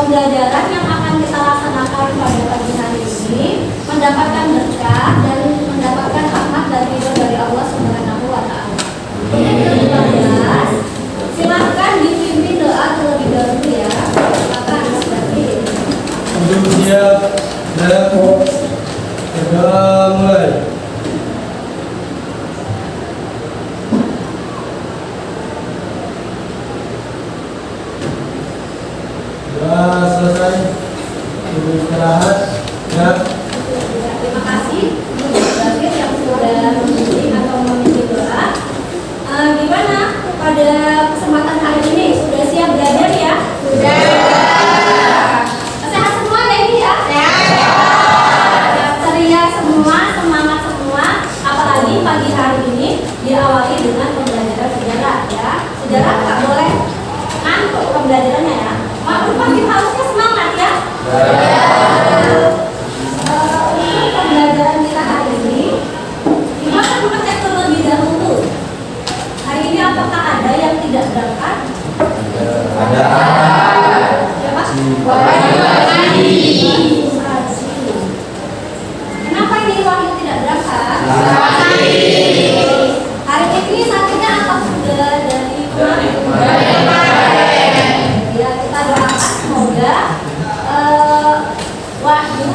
pembelajaran yang akan kita laksanakan pada pagi hari ini mendapatkan berkah dan mendapatkan rahmat dan ridho dari Allah Subhanahu wa Ta'ala. Untuk 15, silakan dipimpin doa terlebih dahulu ya. Silakan seperti untuk siap dan segera mulai. Sudah selesai, untuk istirahat ya. terima kasih untuk David yang sudah membimbing atau memimpin doa. Gimana pada kesempatan hari ini? Sudah siap belajar ya? Sudah. Sehat semua ya ini ya? Sehat. Ceria semua, semangat semua. Apalagi pagi hari ini diawali dengan pembelajaran sejarah ya. Sejarah nggak boleh ngantuk pembelajarannya ya. Maklum pagi harusnya semangat ya. Untuk pembelajaran kita hari ini, gimana kita cek terlebih dahulu. Hari ini apakah ada yang tidak berangkat? Ada. Siapa? Kenapa ini Wahyu tidak berangkat? Hari ini sakitnya apa sudah dari kemarin? Ya, kita doakan semoga Wahyu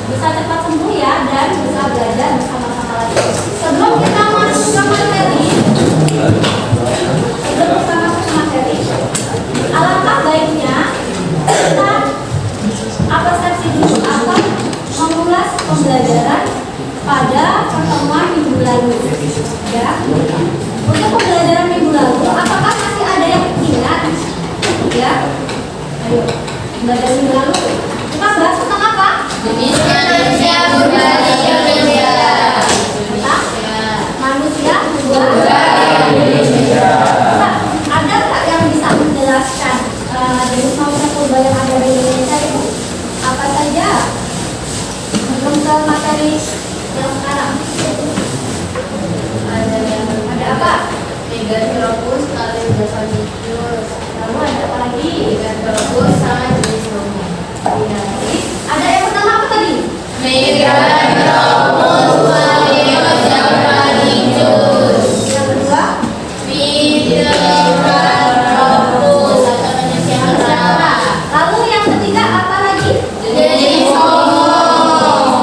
bisa cepat sembuh ya dan bisa belajar bersama-sama lagi. Sebelum kita masuk ke materi, alangkah baiknya kita persepsi dulu atau mengulas pembelajaran pada pertemuan minggu lalu. Ya, untuk pembelajaran minggu lalu, apakah masih ada yang ingat? Ya, ayo belajar minggu lalu. Kita bahas tentang apa? Jenis manusia purba di Indonesia. Tentang manusia purba di Indonesia. Ada nggak yang bisa menjelaskan jenis manusia purba yang ada di Indonesia itu apa saja? Sebelum ke materi yang sekarang. Ada apa? Megatheropus, Calligraphanithecus. Lalu ada apa lagi? Megatheropus sama jenis homo. Iya. Ada yang pertama apa tadi? Megatheropus, Calligraphanithecus. Yang kedua? Megatheropus atau manusia kera. Lalu yang ketiga apa lagi? Jenis homo.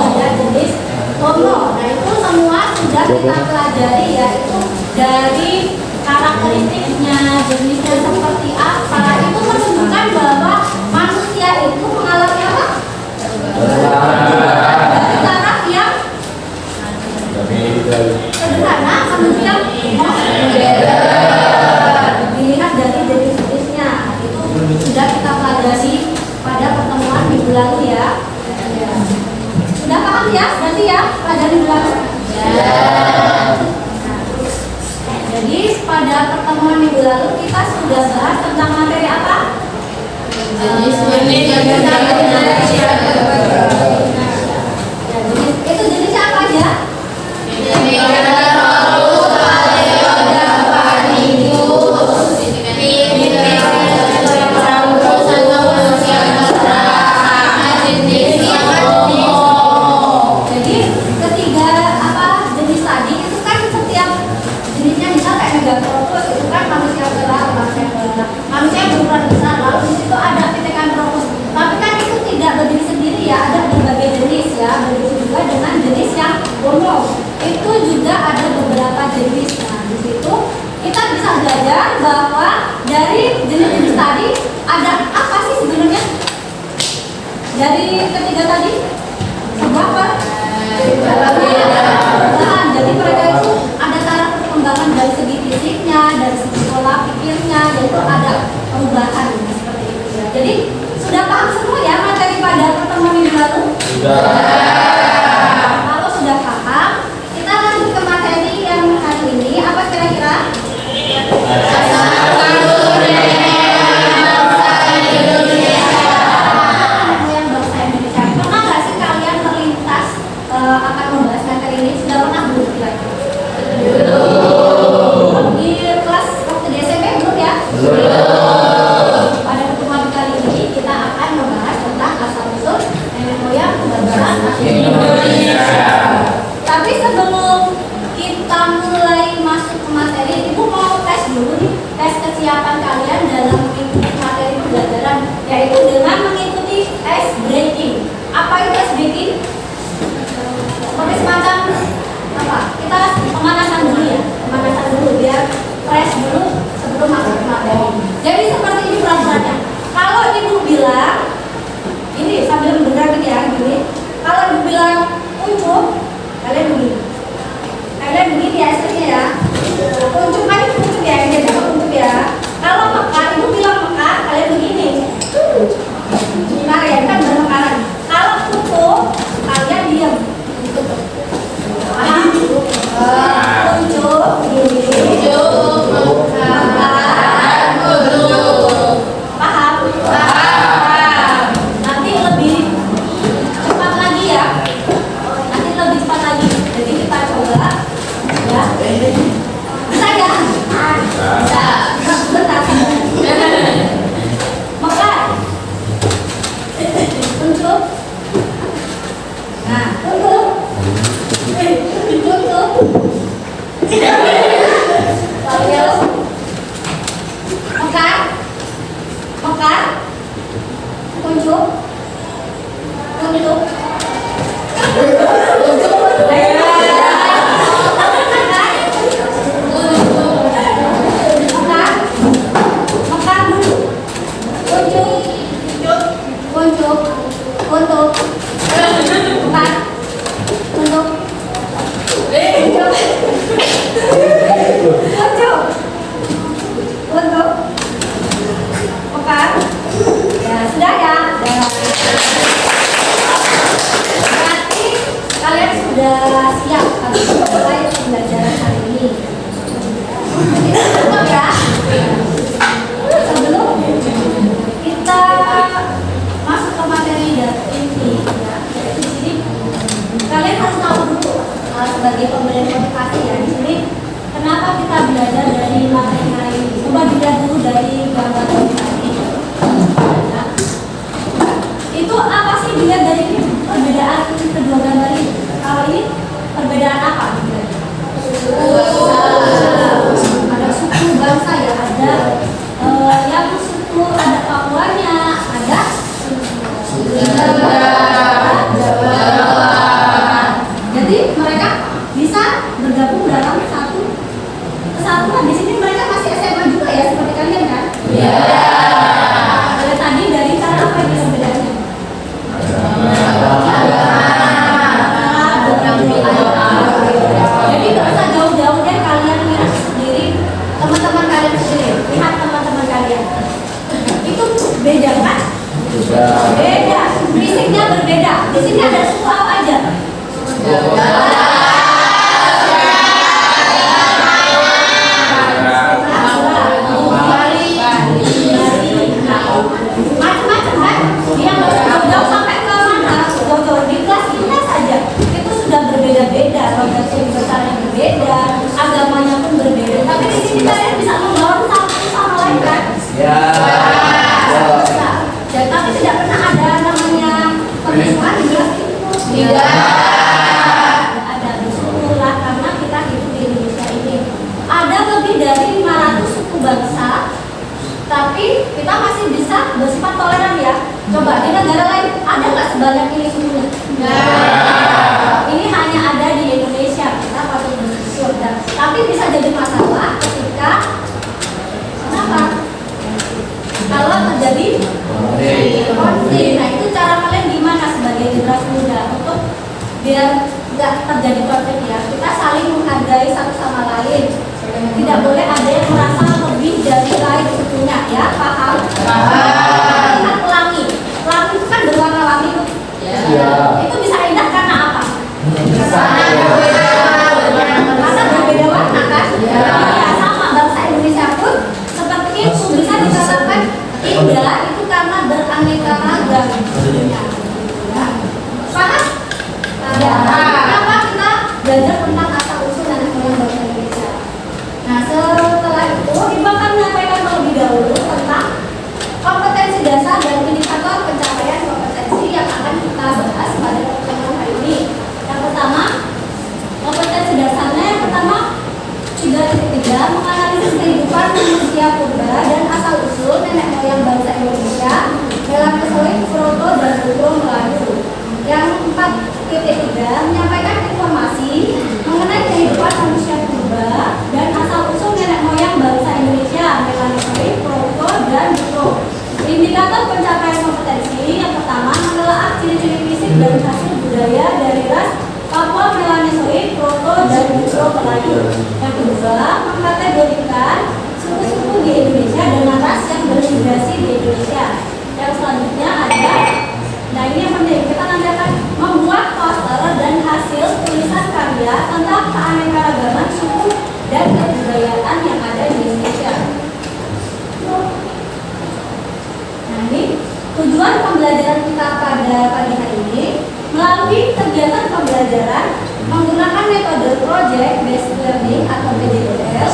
Ada jenis homo. Nah itu semua sudah kita pelajari ya, itu dari karakteristiknya, jenisnya seperti apa. Itu menunjukkan bahwa manusia itu mengalami apa? Dari taraf yang sederhana menuju yang dilihat dari jenis-jenisnya. Itu sudah kita pelajari pada pertemuan minggu lalu ya. Sudah paham ya? Berarti ya pelajaran minggu lalu. Jadi pada pertemuan minggu lalu kita sudah bahas tentang materi apa? Jenis manusia Ya, itu jenisnya apa aja? Megatheropus, Calligraphanithecus. Megatheropus atau manusia kera sama jenisnya homo. Jadi ketiga apa jenis tadi itu kan setiap jenisnya misal kayak Megatheropus itu kan manusia kera, manusia berukuran besar. Lalu di situ ada Pithecanthropus. Tapi kan itu tidak berdiri sendiri ya, ada berbagai jenis ya. Begitu juga dengan jenis yang homo. Itu juga ada beberapa jenis. Nah, di situ kita bisa belajar bahwa dari jenis-jenis tadi ada apa sih sebenarnya? Dari ketiga tadi sebuah perbedaan. Jadi mereka itu ada taraf perkembangan dari segi fisiknya, dari segi pola pikirnya, dan itu ada perubahan seperti itu ya. Jadi sudah paham semua ya materi pada pertemuan minggu lalu? Kalau sudah paham, kita lanjut ke materi yang hari ini. Apa kira-kira? Yang bangsa Indonesia. Pernah nggak sih kalian terlintas akan membahas materi ini? Sudah pernah belum kira-kira? Di kelas waktu di SMP belum ya? Pada pertemuan kali ini kita akan membahas persiapan kalian dalam mengikuti materi pembelajaran, yaitu dengan mengikuti ice breaking. Apa itu ice breaking? Seperti semacam apa? Kita pemanasan dulu ya, pemanasan dulu biar fresh dulu sebelum masuk ke materi. Jadi seperti ini peraturannya. Kalau ibu bilang ini sambil mendengar gitu ya, gini. Kalau ibu bilang kuncup, kalian begini. Kalian begini ya istrinya ya. Kuncup kan itu kuncup ya, ini jadi kuncup ya. Kalau mekar, ibu bilang mekar, kalian begini. Nah ya, kan bermekaran. Kalau kuncup, kalian diam. Paham? Kuncup, gini. Paham? Nanti lebih cepat lagi ya. Nanti lebih cepat lagi. Jadi kita coba ya. Bisa ya? Bisa. Bentar. Mekar. Kuncup. Nah, kuncup. Kuncup. Lalu mekar. Mekar. Kuncup. Kuncup. Ya sudah ya. Berarti kalian sudah siap untuk mulai pembelajaran hari ini. Kita tutup ya. Sebelum kita masuk ke materi dan inti, ya, di sini kalian harus tahu dulu sebagai pemberian motivasi ya di sini. Kenapa kita belajar dari materi hari ini? Coba dilihat dulu dari gambar tadi. Ya. Itu apa sih dilihat dari ini? Perbedaan kedua gambar ini. Kalau ini perbedaan apa? Ada suku bangsa ya, ada yang suku ada Papuanya, ada jadi mereka bisa bergabung dalam satu kesatuan. Di sini mereka masih SMA juga ya, seperti kalian kan? Iya. Dari tadi dari cara apa ini perbedaannya? Jadi nggak usah jauh-jauh deh, kalian lihat sendiri, teman-teman kalian sendiri, lihat teman-teman kalian. Itu beda kan? Beda. Fisiknya berbeda. Di sini ada suku apa aja? Macam-macam kan? Dia nggak usah jauh-jauh sampai ke mana? Jauh-jauh di kelas kita saja itu sudah berbeda-beda. Organisasi besarnya berbeda, agamanya pun berbeda. Tapi di sini kalian bisa membangun satu sama lain kan? Ya. Dan tapi tidak pernah ada namanya permusuhan di kelas itu. Tidak. Ada bersyukurlah karena kita hidup di Indonesia ini. Ada lebih dari 500 suku bangsa, tapi kita masih bisa bersifat toleran ya. Coba di negara lain ada nggak sebanyak ini sukunya? Ini hanya ada di Indonesia. Kita patut bersyukur. Tapi bisa jadi masalah ketika kenapa? Kalau terjadi konflik. Nah itu cara kalian gimana sebagai generasi muda untuk biar nggak terjadi konflik ya? Kita saling menghargai satu sama lain. Tidak boleh ada yang merasa lebih dari lain sukunya ya, paham? Paham. Lihat pelangi. Pelangi itu kan berwarna-warni tuh. Itu bisa indah karena apa? Karena berbeda warna kan? Ya sama, bangsa Indonesia pun seperti itu bisa dikatakan indah itu karena beraneka ragam. Ya. Paham? Ya. Kenapa kita belajar tentang asal Melayu. Yang kedua, mengkategorikan suku-suku di Indonesia dengan ras yang bermigrasi di Indonesia. Yang selanjutnya ada, nah ini yang penting, kita nanti akan membuat poster dan hasil tulisan karya tentang keanekaragaman suku dan kebudayaan yang ada di Indonesia. Nah ini tujuan pembelajaran kita pada pagi hari ini melalui kegiatan pembelajaran menggunakan metode Project Based Learning atau PBBL.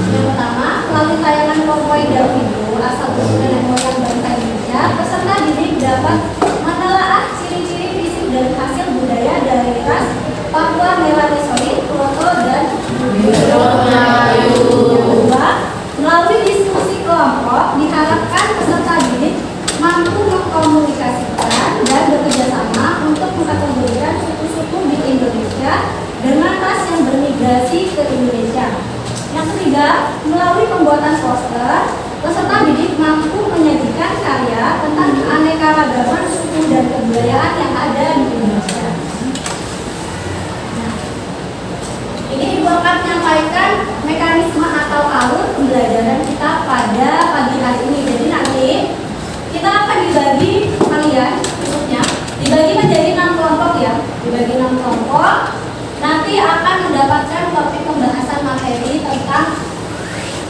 Yang pertama, melalui tayangan PowerPoint dan video asal usul nenek moyang bangsa Indonesia, peserta didik dapat menelaah ciri-ciri fisik dan hasil budaya dari ras Papua Melanesoid, Proto dan Melayu. Yang kedua, melalui diskusi kelompok diharapkan peserta didik mampu mengkomunikasikan dan bekerjasama untuk mengkategorikan suku-suku di Indonesia dengan ras yang bermigrasi ke Indonesia. Yang ketiga, melalui pembuatan poster, peserta didik mampu menyajikan karya tentang keanekaragaman suku dan kebudayaan yang ada di Indonesia. Nah, ini Ibu akan menyampaikan mekanisme atau alur pembelajaran kita pada pagi hari ini. Jadi nanti kita akan dibagi kalian, maksudnya dibagi menjadi 6 kelompok ya, dibagi 6 kelompok. Nanti akan mendapatkan topik pembahasan materi tentang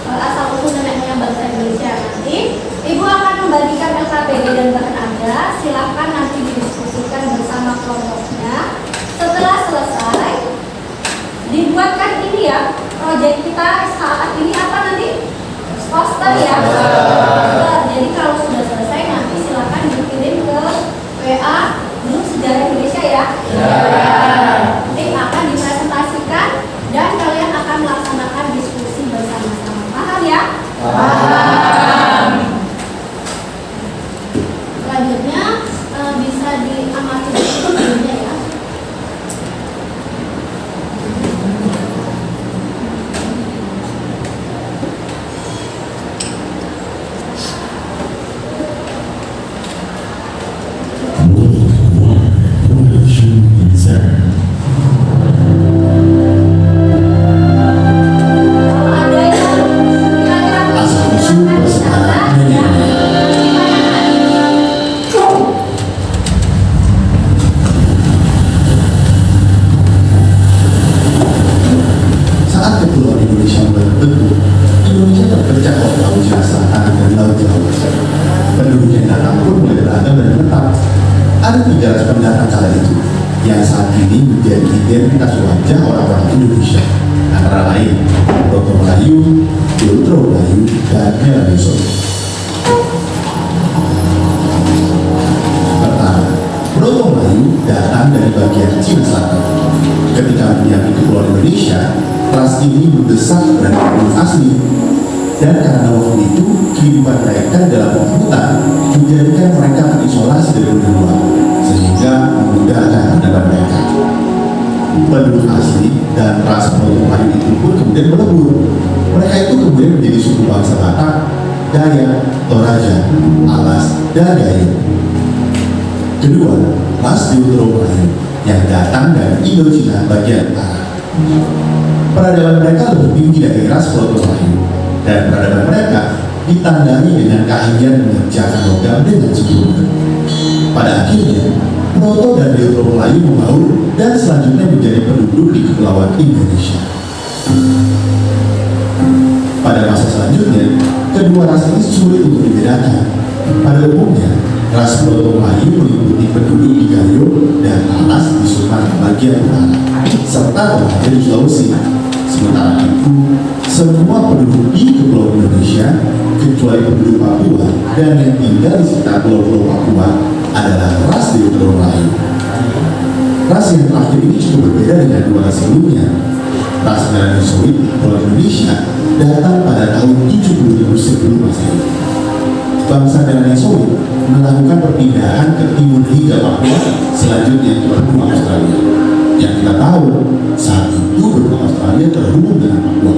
asal usul nenek moyang bangsa Indonesia. Nanti Ibu akan membagikan LKPD dan bahan Anda. Silakan nanti didiskusikan bersama kelompoknya. Setelah selesai, dibuatkan ini ya, proyek kita saat ini apa nanti? Poster ya. Poster. Jadi kalau sudah selesai nanti silakan dikirim ke WA Grup Sejarah Indonesia ya. Nanti akan dipresentasikan dan kalian akan melaksanakan diskusi bersama-sama. Paham ya? Paham. Selanjutnya bisa diamati videonya ya. Identitas wajah orang-orang Indonesia antara lain Proto Melayu, Deutero Melayu, dan Melanesoid. Pertama, Proto Melayu datang dari bagian Cina Selatan. Ketika mendiami kepulauan Indonesia, ras ini mendesak dari penduduk asli, dan karena waktu itu kehidupan mereka dalam hutan menjadikan mereka terisolasi dari dunia luar, sehingga memudahkan perdagangan mereka. Penduduk asli dan ras Proto Melayu itu pun kemudian melebur. Mereka itu kemudian menjadi suku bangsa Batak, Dayak, Toraja, Alas, dan Gayo. Kedua, ras Deutero Melayu yang datang dari Indochina bagian utara. Peradaban mereka lebih tinggi dari ras Proto Melayu, dan peradaban mereka ditandai dengan keahlian mengerjakan logam dengan sempurna. Pada akhirnya, Proto dan Deutero Melayu membaur dan selanjutnya menjadi penduduk di kepulauan Indonesia. Pada masa selanjutnya, kedua ras ini sulit untuk dibedakan. Pada umumnya, ras Proto Melayu meliputi penduduk di Gayo dan Alas di Sumatera bagian utara, serta Toraja di Sulawesi. Sementara itu, semua penduduk di kepulauan Indonesia, kecuali penduduk Papua dan yang tinggal di sekitar pulau-pulau Papua, adalah ras Deutero Melayu. Ras yang terakhir ini cukup berbeda dengan dua ras sebelumnya. Ras Melanesoid di Kepulauan Indonesia datang pada tahun 70.000 sebelum Masehi. Bangsa Melanesoid melakukan perpindahan ke timur hingga Papua, selanjutnya ke benua Australia. Yang kita tahu, saat itu benua Australia terhubung dengan Papua.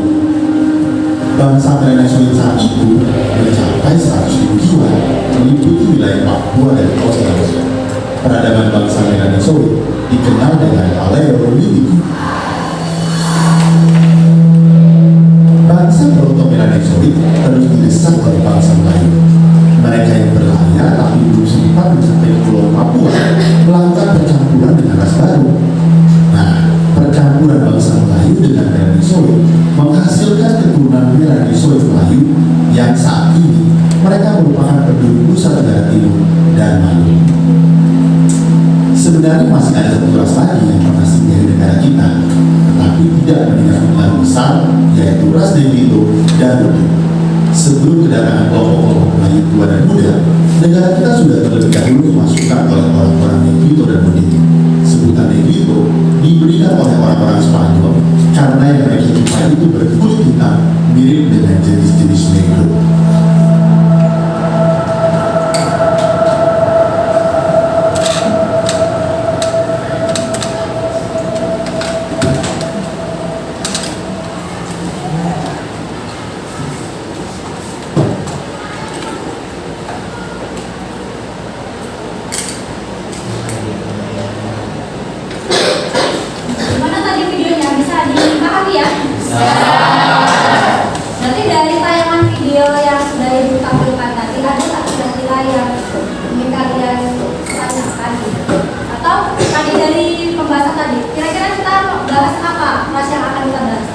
Bangsa Melanesoid saat itu mencapai 100.000 jiwa, meliputi wilayah Papua dan Australia. Peradaban bangsa Melanesoid dikenal dengan Paleolithikum. solid terus didesak oleh bangsa Melayu. Mereka yang berlayar tapi belum sempat mencapai ke Pulau Papua melakukan percampuran dengan ras baru. Nah, percampuran bangsa Melayu dengan Granisoid menghasilkan keturunan Granisoid Melayu yang saat ini mereka merupakan penduduk Nusa Tenggara Timur dan Maluku. Sebenarnya masih ada satu ras lagi yang pernah singgah di negara kita, tetapi tidak meninggalkan pengaruh besar, yaitu ras Negrito dan Mudik. Sebelum kedatangan kelompok-kelompok Melayu tua dan muda, negara kita sudah terlebih dahulu dimasukkan oleh orang-orang Negrito dan Mudik. Sebutan Negrito diberikan oleh orang-orang Spanyol karena yang mereka jumpai itu berkulit hitam mirip dengan jenis-jenis Negro. Gimana tadi videonya? Bisa dipahami ya? Nanti dari tayangan video yang sudah Ibu tampilkan tadi ada tak kira-kira yang ingin kalian tanyakan? Atau tadi dari pembahasan tadi, kira-kira kita bahas apa? Ras yang akan kita bahas?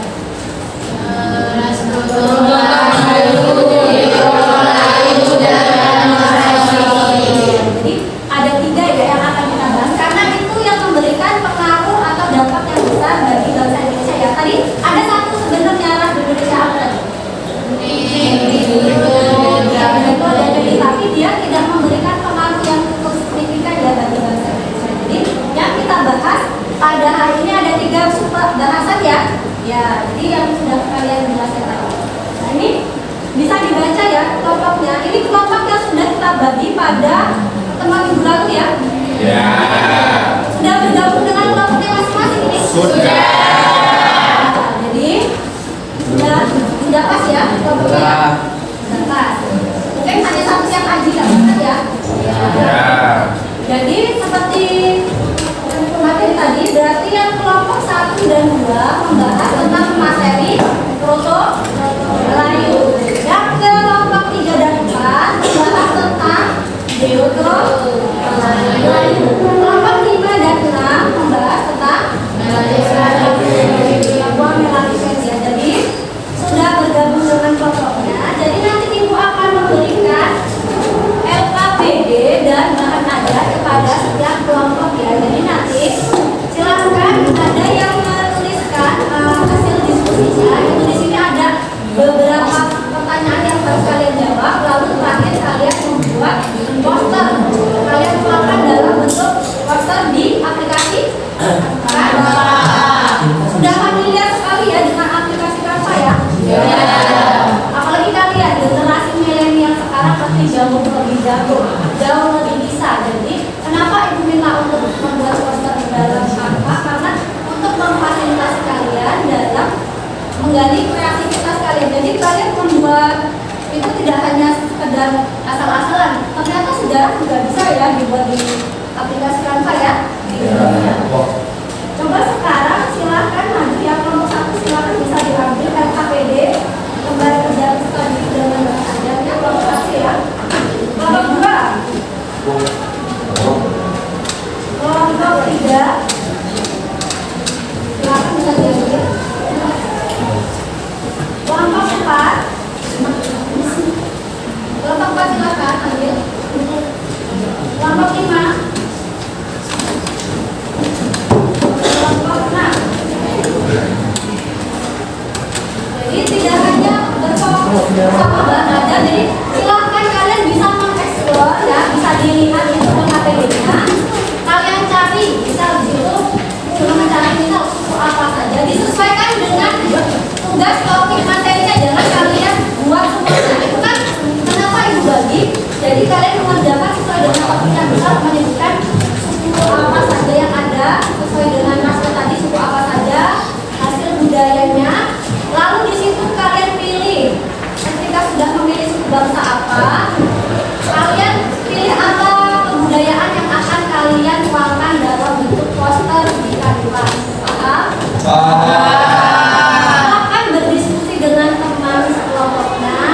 Ras keturunan Melayu, Negro Melayu, dan Granisoid. Jadi ada 3 ya yang akan kita bahas karena itu yang memberikan pengaruh atau dampak yang besar bagi bangsa Indonesia ya. Tadi ada satu sebenarnya ras di Indonesia apa tadi? Negrito Negrito dan Mudik, tapi dia tidak memberikan pengaruh yang cukup signifikan ya bagi bangsa Indonesia. Jadi yang kita bahas pada hari ini ada 3 sub bahasan ya. Ya, jadi yang sudah kalian jelaskan tadi. Nah ini bisa dibaca ya kelompoknya. Ini kelompok yang sudah kita bagi pada pertemuan minggu lalu ya. Sudah bergabung dengan kelompoknya masing-masing ini? Sudah. Nah, jadi sudah pas ya kelompoknya? Sudah pas. Mungkin hanya satu yang aji nggak bisa ya? Jadi seperti materi tadi, berarti yang kelompok 1 dan 2 membahas tentang materi proto Melayu. Yang kelompok 3 dan 4 membahas tentang Deoto Melayu. Kelompok 5 dan 6 membahas tentang Papua Melanesia. Jadi sudah bergabung dengan kelompoknya. Jadi nanti Ibu akan memberikan LKPD dan bahan ajar kepada setiap kelompok ya. Jadi nanti silakan ada yang menuliskan hasil diskusinya. Itu di sini ada beberapa pertanyaan yang harus kalian jawab. Lalu terakhir kalian membuat poster. Kalian keluarkan dalam bentuk poster di aplikasi Canva. Sudah familiar sekali ya dengan aplikasi Canva ya? Apalagi kalian generasi milenial sekarang pasti jauh lebih jago, jauh lebih bisa. Jadi kenapa Ibu minta untuk membuat poster dalam Canva? Karena untuk memfasilitasi kalian dalam menggali kreativitas kalian. Jadi kalian membuat itu tidak hanya sekedar asal-asalan. Ternyata sejarah juga bisa ya dibuat di aplikasi Canva ya. Coba sekarang silakan maju ya, kelompok 1 silakan bisa diambil LKPD kembali kerja studi dengan ajarnya kelompok 1 ya. Kelompok 2, kelompok 3 silakan bisa diambil. Kelompok 4 silakan ambil. Kelompok 5, kelompok 6. Jadi tidak hanya berfokus sama bahan ajar, jadi silahkan kalian bisa mengeksplor ya, bisa dilihat itu materinya. Kalian cari, misal di situ cuma mencari misal suku apa saja, disesuaikan dengan tugas topik materinya, jangan kalian buat semuanya. Itu kan kenapa Ibu bagi, jadi kalian mengerjakan sesuai dengan topiknya, misal menyebutkan suku apa saja yang ada, sesuai dengan naskah tadi suku apa saja, hasil budayanya. Lalu di situ kalian pilih, ketika sudah memilih suku bangsa apa, kalian pilih apa kebudayaan yang akan kalian tuangkan dalam bentuk poster di kanvas. Paham? Silakan berdiskusi dengan teman sekelompoknya.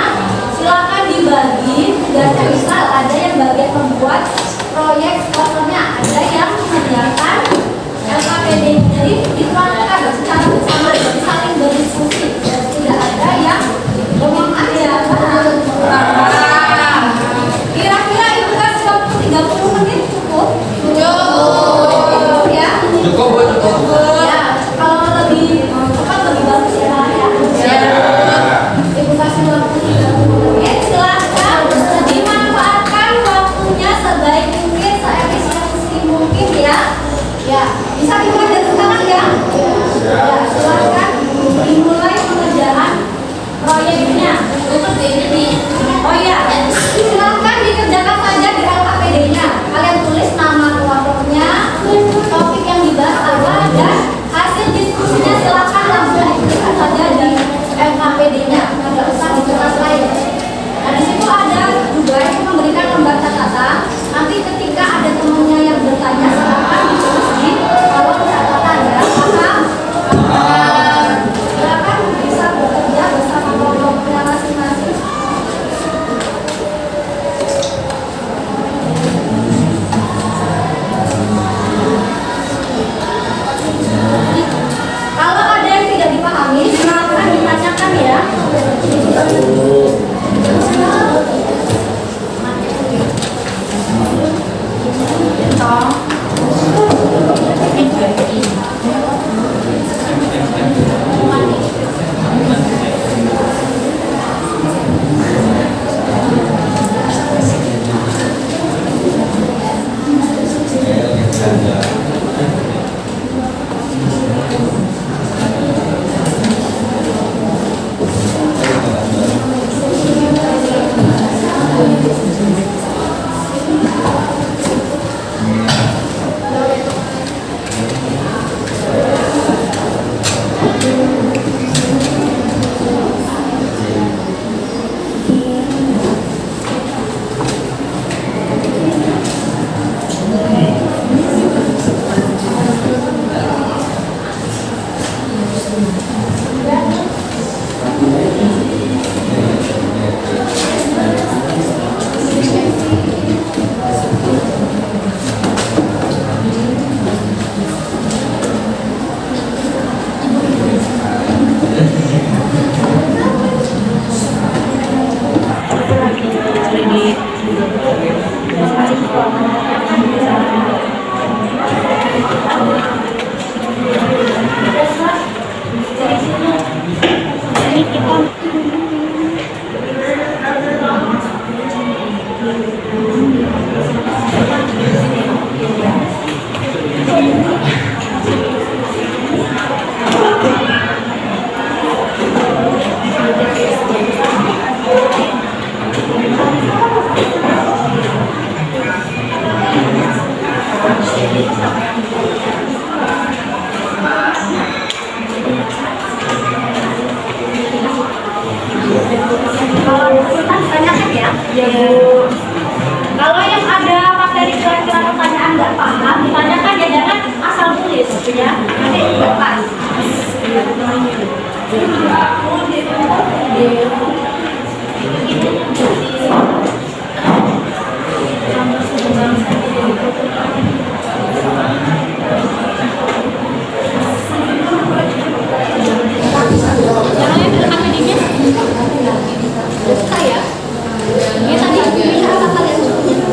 Kalau yang ada materi kira-kira pertanyaan nggak paham, ditanyakan ya, jangan asal tulis ya. Nanti nggak pas. Jangan yang dekat medianya. Buka ya. Ini tadi bisa apa kalian sebutnya?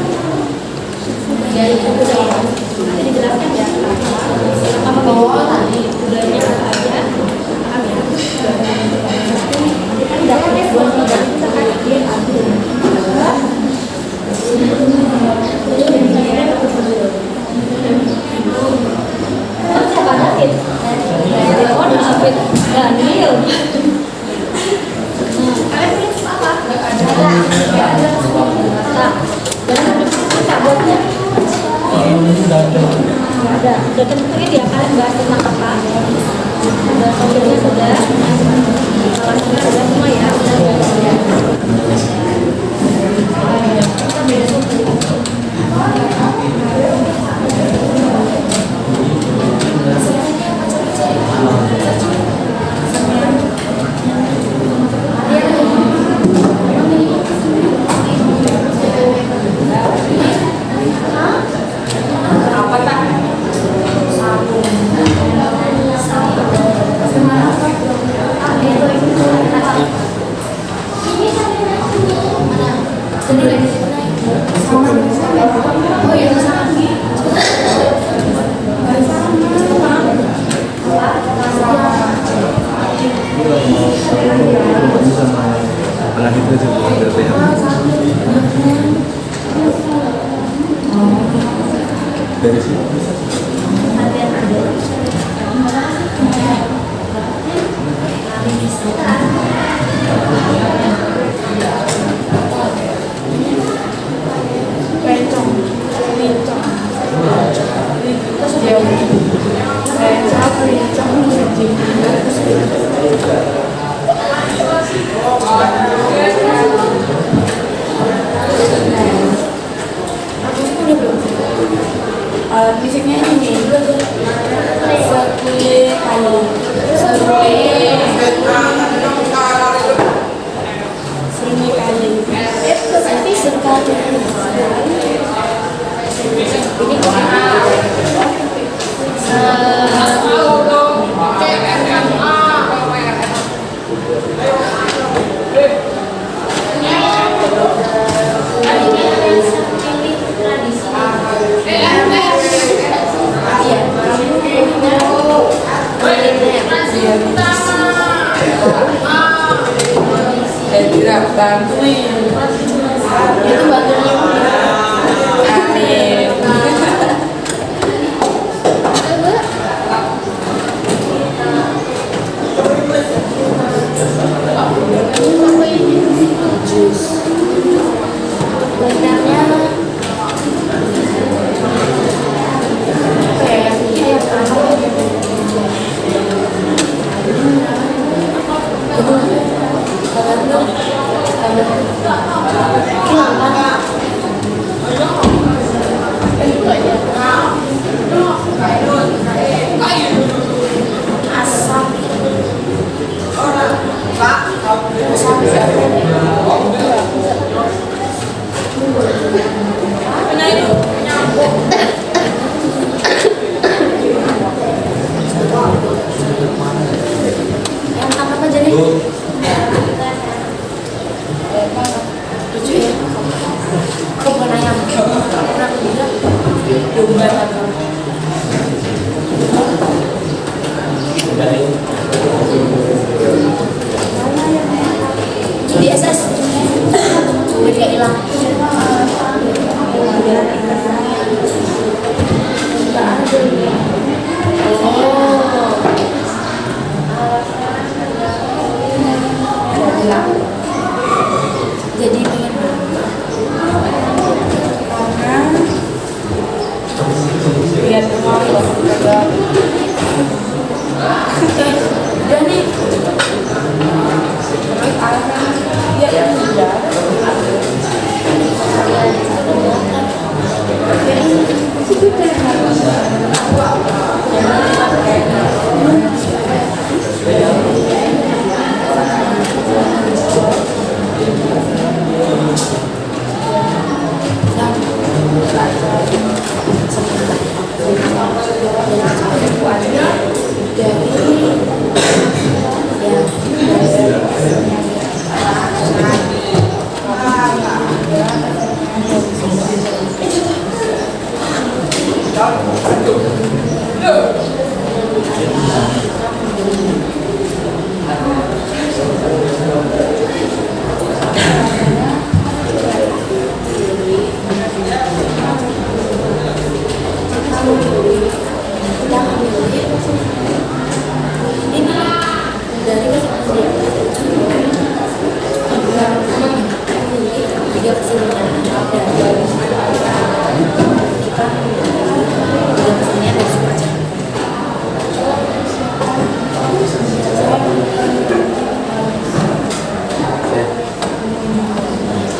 Nanti dijelaskan ya. Apa bawa tadi udahnya apa aja? Paham ya? Kita dapatnya buat modal kita kan dia ambil. Siapa David? Oh, David Daniel. Kalian tulis apa? Cabutnya ada. Sudah tentuin ya kalian bahas tentang apa? Sudah topiknya sudah. Alatnya sudah semua ya. Dari sini bisa. Musiknya ini bantuin itu bantuin amin. Jus benarnya asam Di SS jadi hilang. Jadi pengen lihat rumah dan nih ya udah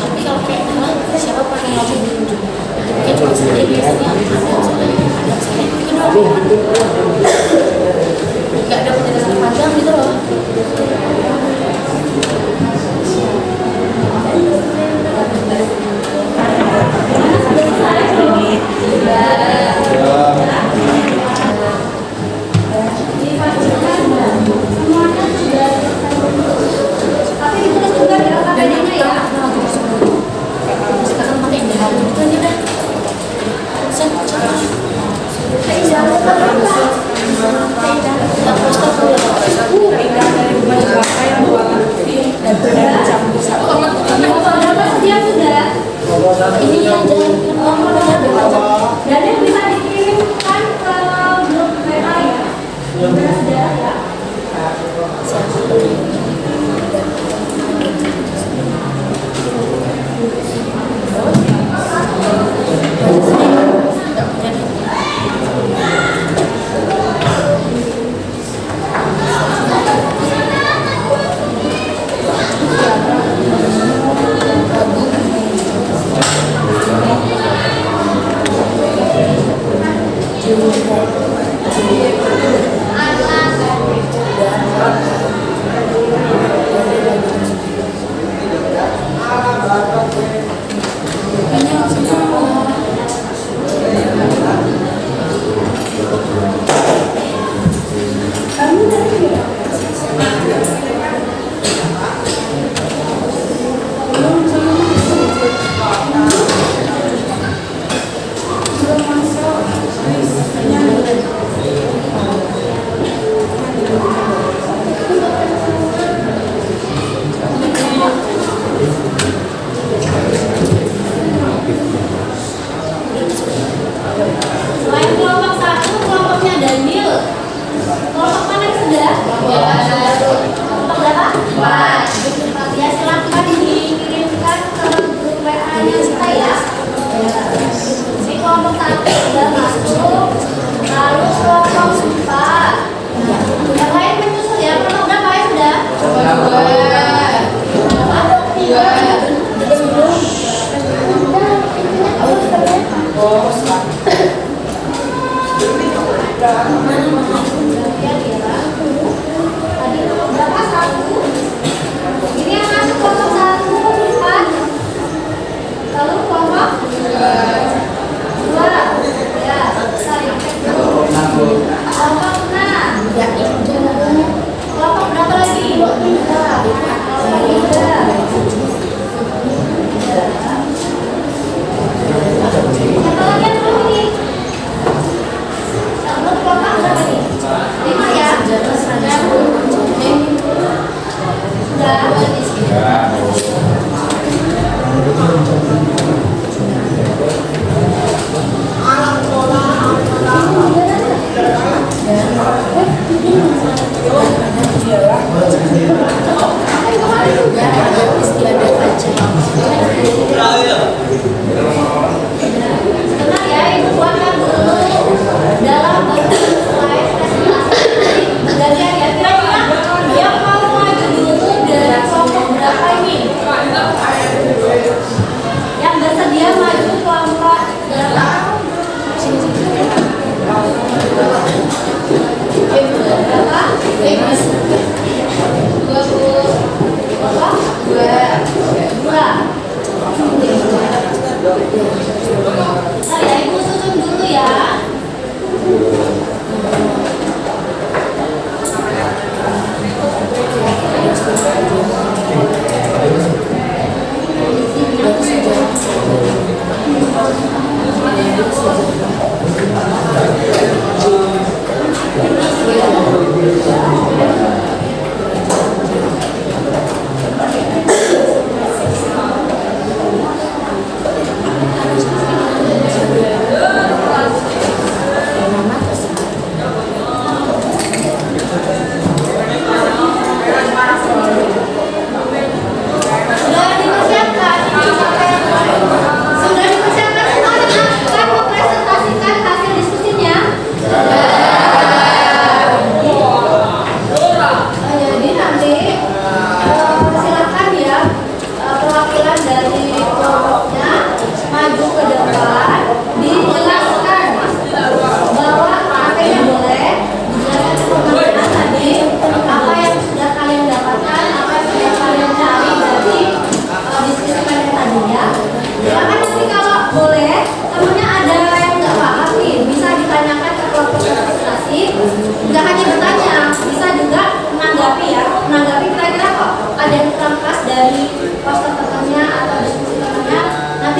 tapi kalau kayak malah siapa pakai mobil dulu kayak cuma sedikit biasanya ada misalnya kedua nggak ada penjelasan panjang gitu loh. Semuanya sudah tapi ditulis juga gerakannya ya. Sekarang pakai yang jauh gitu aja dah. Set, pindah dari rumah Jakarta yang ruangan dan campur satu Dia sudah ini aja dan yang bisa dikirimkan ke grup WA ya. Sudah ya.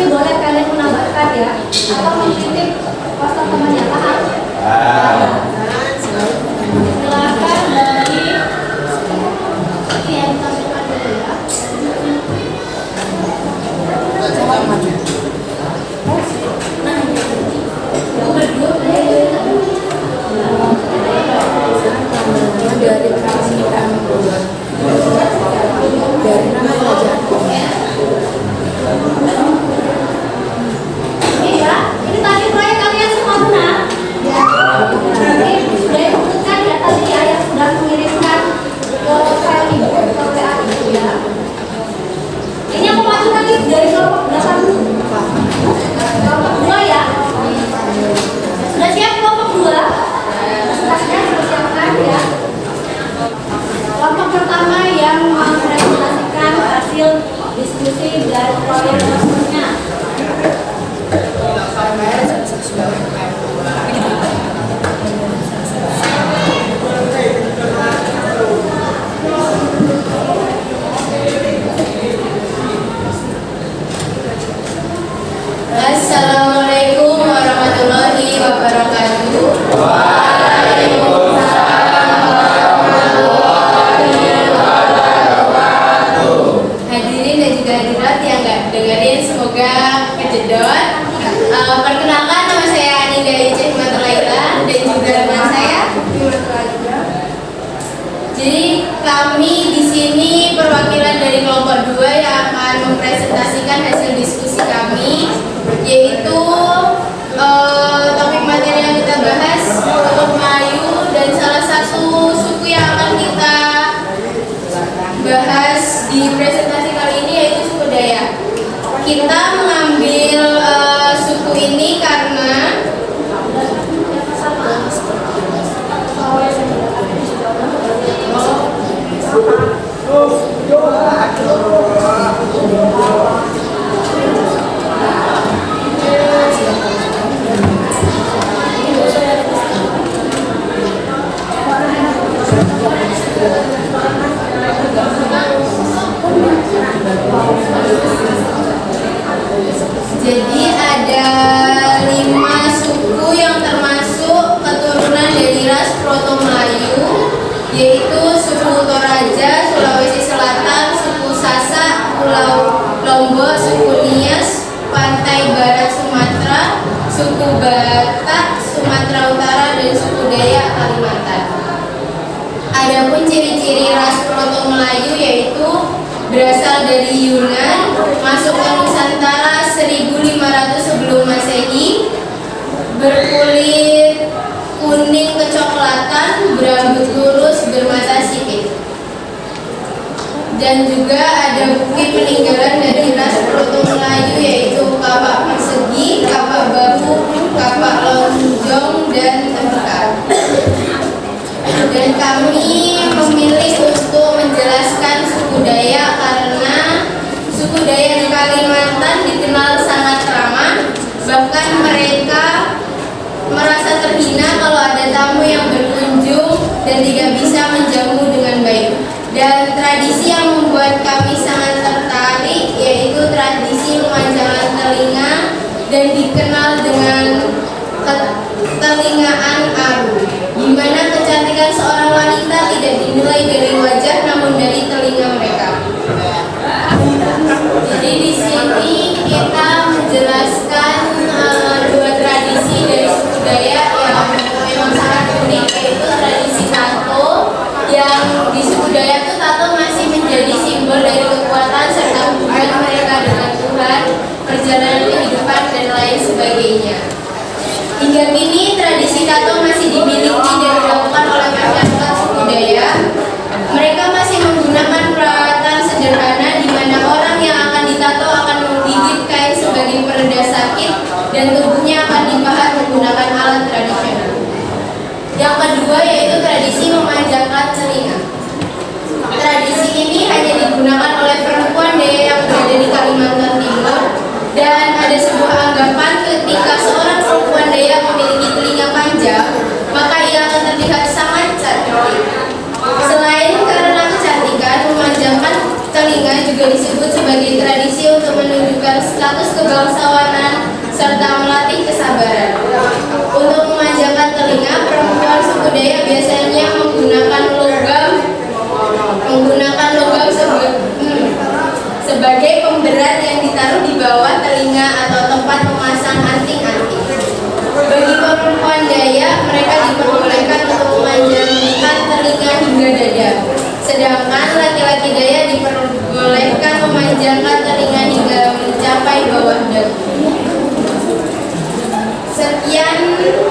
Nanti boleh kalian menambahkan ya, atau mengkritik poster temannya, paham? Silakan dari yang tampilkan dulu ya. Dari fraksi kami dari nama kerajaan Iya, ini tadi proyek kalian semua benar. Ya. Jadi sudah diputuskan ya tadi ya yang sudah mengirimkan ke file ibu ke WA itu ya. Ini aku maju tadi dari kelompok belakang dulu. Kelompok 2 ya. Sudah siap kelompok 2? Presentasinya sudah siapkan ya. Kelompok pertama yang mempresentasikan hasil diskusi dari proyek tersebutnya. Assalamualaikum warahmatullahi wabarakatuh. Hadirin dan juga hadirat yang nggak dengerin, semoga kejedot. Perkenalkan, nama saya Aninda Iceh Matalaila dan juga teman saya. Jadi kami di sini perwakilan dari kelompok 2 yang akan mempresentasikan hasil diskusi kami, yaitu topik materi yang kita bahas untuk Melayu, dan salah satu suku yang akan kita bahas di presentasi kali ini yaitu suku Dayak. Kita mengambil suku ini karena jadi ada 5 suku yang termasuk keturunan dari ras Proto Melayu, yaitu suku Toraja, Sulawesi Selatan, suku Sasak, Pulau Lombok, suku Nias, Pantai Barat Sumatera, suku Batak, Sumatera Utara, dan suku Dayak Kalimantan. Adapun ciri-ciri ras Proto Melayu yaitu berasal dari Yunan, masuk ke Nusantara 1500 sebelum Masehi, berkulit kuning kecoklatan, berambut lurus, bermata sipit. Dan juga ada bukti peninggalan dari ras Proto Melayu yaitu kapak persegi, kapak bahu, kapak lonjong, dan tembikar. Dan kami memilih untuk menjelaskan suku Dayak karena suku Dayak di Kalimantan dikenal sangat ramah, bahkan mereka merasa terhina kalau ada tamu yang berkunjung dan tidak bisa menjamu dengan baik. Dan tradisi yang membuat kami sangat tertarik yaitu tradisi memanjangkan telinga dan dikenal dengan telingaan aru, di mana kecantikan seorang wanita tidak dinilai dari wajah namun dari telinga mereka. Jadi di sini kita menjelaskan 2 tradisi dari suku Dayak yang memang sangat unik, yaitu tradisi tato, yang di suku Dayak itu tato masih menjadi simbol dari kekuatan serta hubungan mereka dengan Tuhan, perjalanan kehidupan, dan lain sebagainya. Hingga kini tradisi tato masih dimiliki dan dilakukan oleh masyarakat suku Dayak. Mereka masih menggunakan peralatan sederhana di mana orang yang akan ditato akan menggigit kain sebagai pereda sakit dan tubuhnya akan dipahat menggunakan alat tradisional. Yang kedua yaitu tradisi memanjangkan telinga. Tradisi ini hanya digunakan oleh perempuan Dayak yang berada di Kalimantan Timur, dan ada sebuah anggapan ketika seorang perempuan Dayak memiliki telinga panjang, maka ia akan terlihat sangat cantik. Selain karena kecantikan, memanjangkan telinga juga disebut sebagai tradisi untuk menunjukkan status kebangsawanan serta melatih kesabaran. Untuk memanjakan telinga, perempuan suku Dayak biasanya menggunakan logam sebagai pemberat yang ditaruh di bawah telinga atau tempat memasang anting-anting. Bagi perempuan Dayak, mereka diperbolehkan untuk memanjangkan telinga hingga dada. Sedangkan laki-laki Dayak diperbolehkan memanjangkan telinga hingga mencapai bawah dagu. Sekian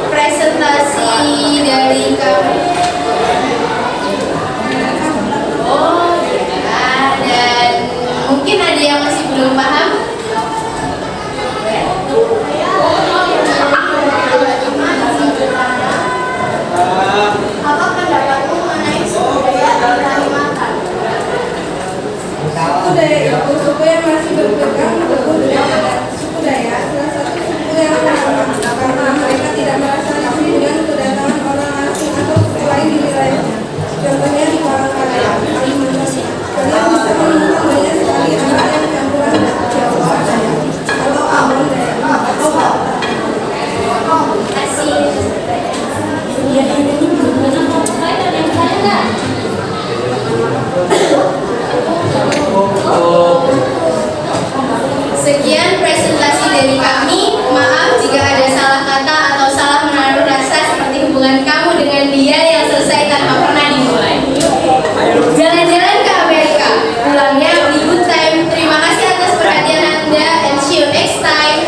presentasi dari kami. Oh ya, dan mungkin ada yang masih belum paham. Apa pendapatmu mengenai suku Dayak di Kalimantan? Suku Dayak itu suku yang masih berpegang teguh dengan suku Dayak, salah satu suku yang lama karena mereka tidak merasa asing dengan kedatangan orang asing atau suku lain di wilayahnya. Contohnya di Palangkaraya, Kalimantan. Kalian bisa menemukan banyak sekali anak yang campuran Jawa Dayak atau Ambon Dayak atau Batak. Sekian presentasi dari kami. Maaf jika ada salah kata atau salah menaruh rasa seperti hubungan kamu dengan dia yang selesai tanpa pernah dimulai. Jalan-jalan ke Amerika, pulangnya di good time. Terima kasih atas perhatian Anda and see you next time.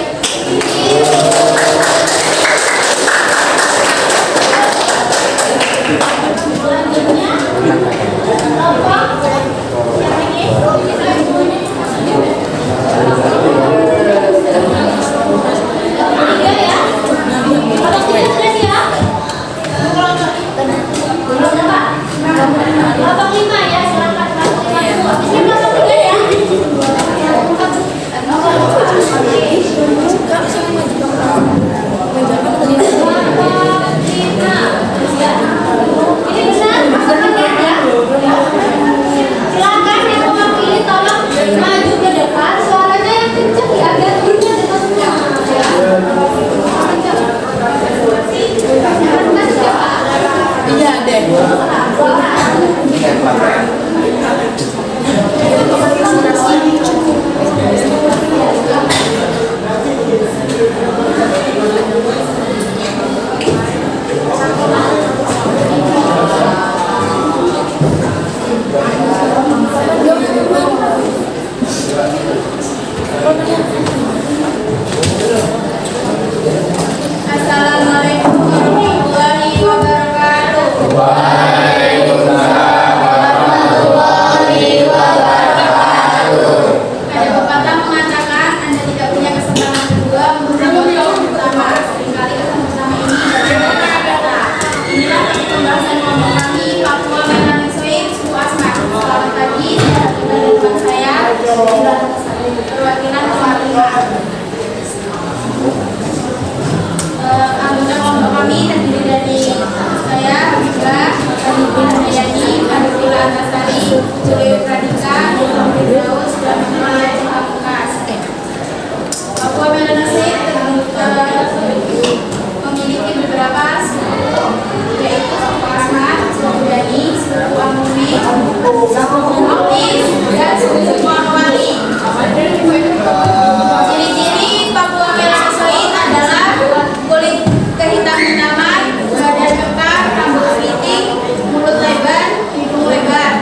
Babak 5 ya, silakan. Habisnya babak 3 ya. Ini benar, maksudnya ya. Silakan yang mewakili tolong maju ke depan, suaranya yang kencang ya, biar bunyinya dengar semua. Iya deh. Assalamualaikum warahmatullahi wabarakatuh. Ada pepatah mengatakan Anda tidak punya kesempatan kedua untuk menjawab yang pertama. Seringkali kesempatan ini adalah kata. Inilah pembahasan kelompok kami Papua Melanesian Sweet Suku Asmat. Selamat pagi, saya tinggal di depan saya. Perwakilan keluarga. Anggota kelompok kami terdiri dari saya, juga Adipin Hayani, Adipila Antasari, Julio Pradika, Firdaus, dan Muhammad Abukas. Papua Melanesian memiliki beberapa suku, yaitu suku Asmat, suku Dani, suku Amuri, suku Opis, dan suku Anwali. Ciri-ciri Papua Melanesian adalah kulit kehitam-hitaman, badan kekar, rambut keriting, mulut lebar, hidung lebar.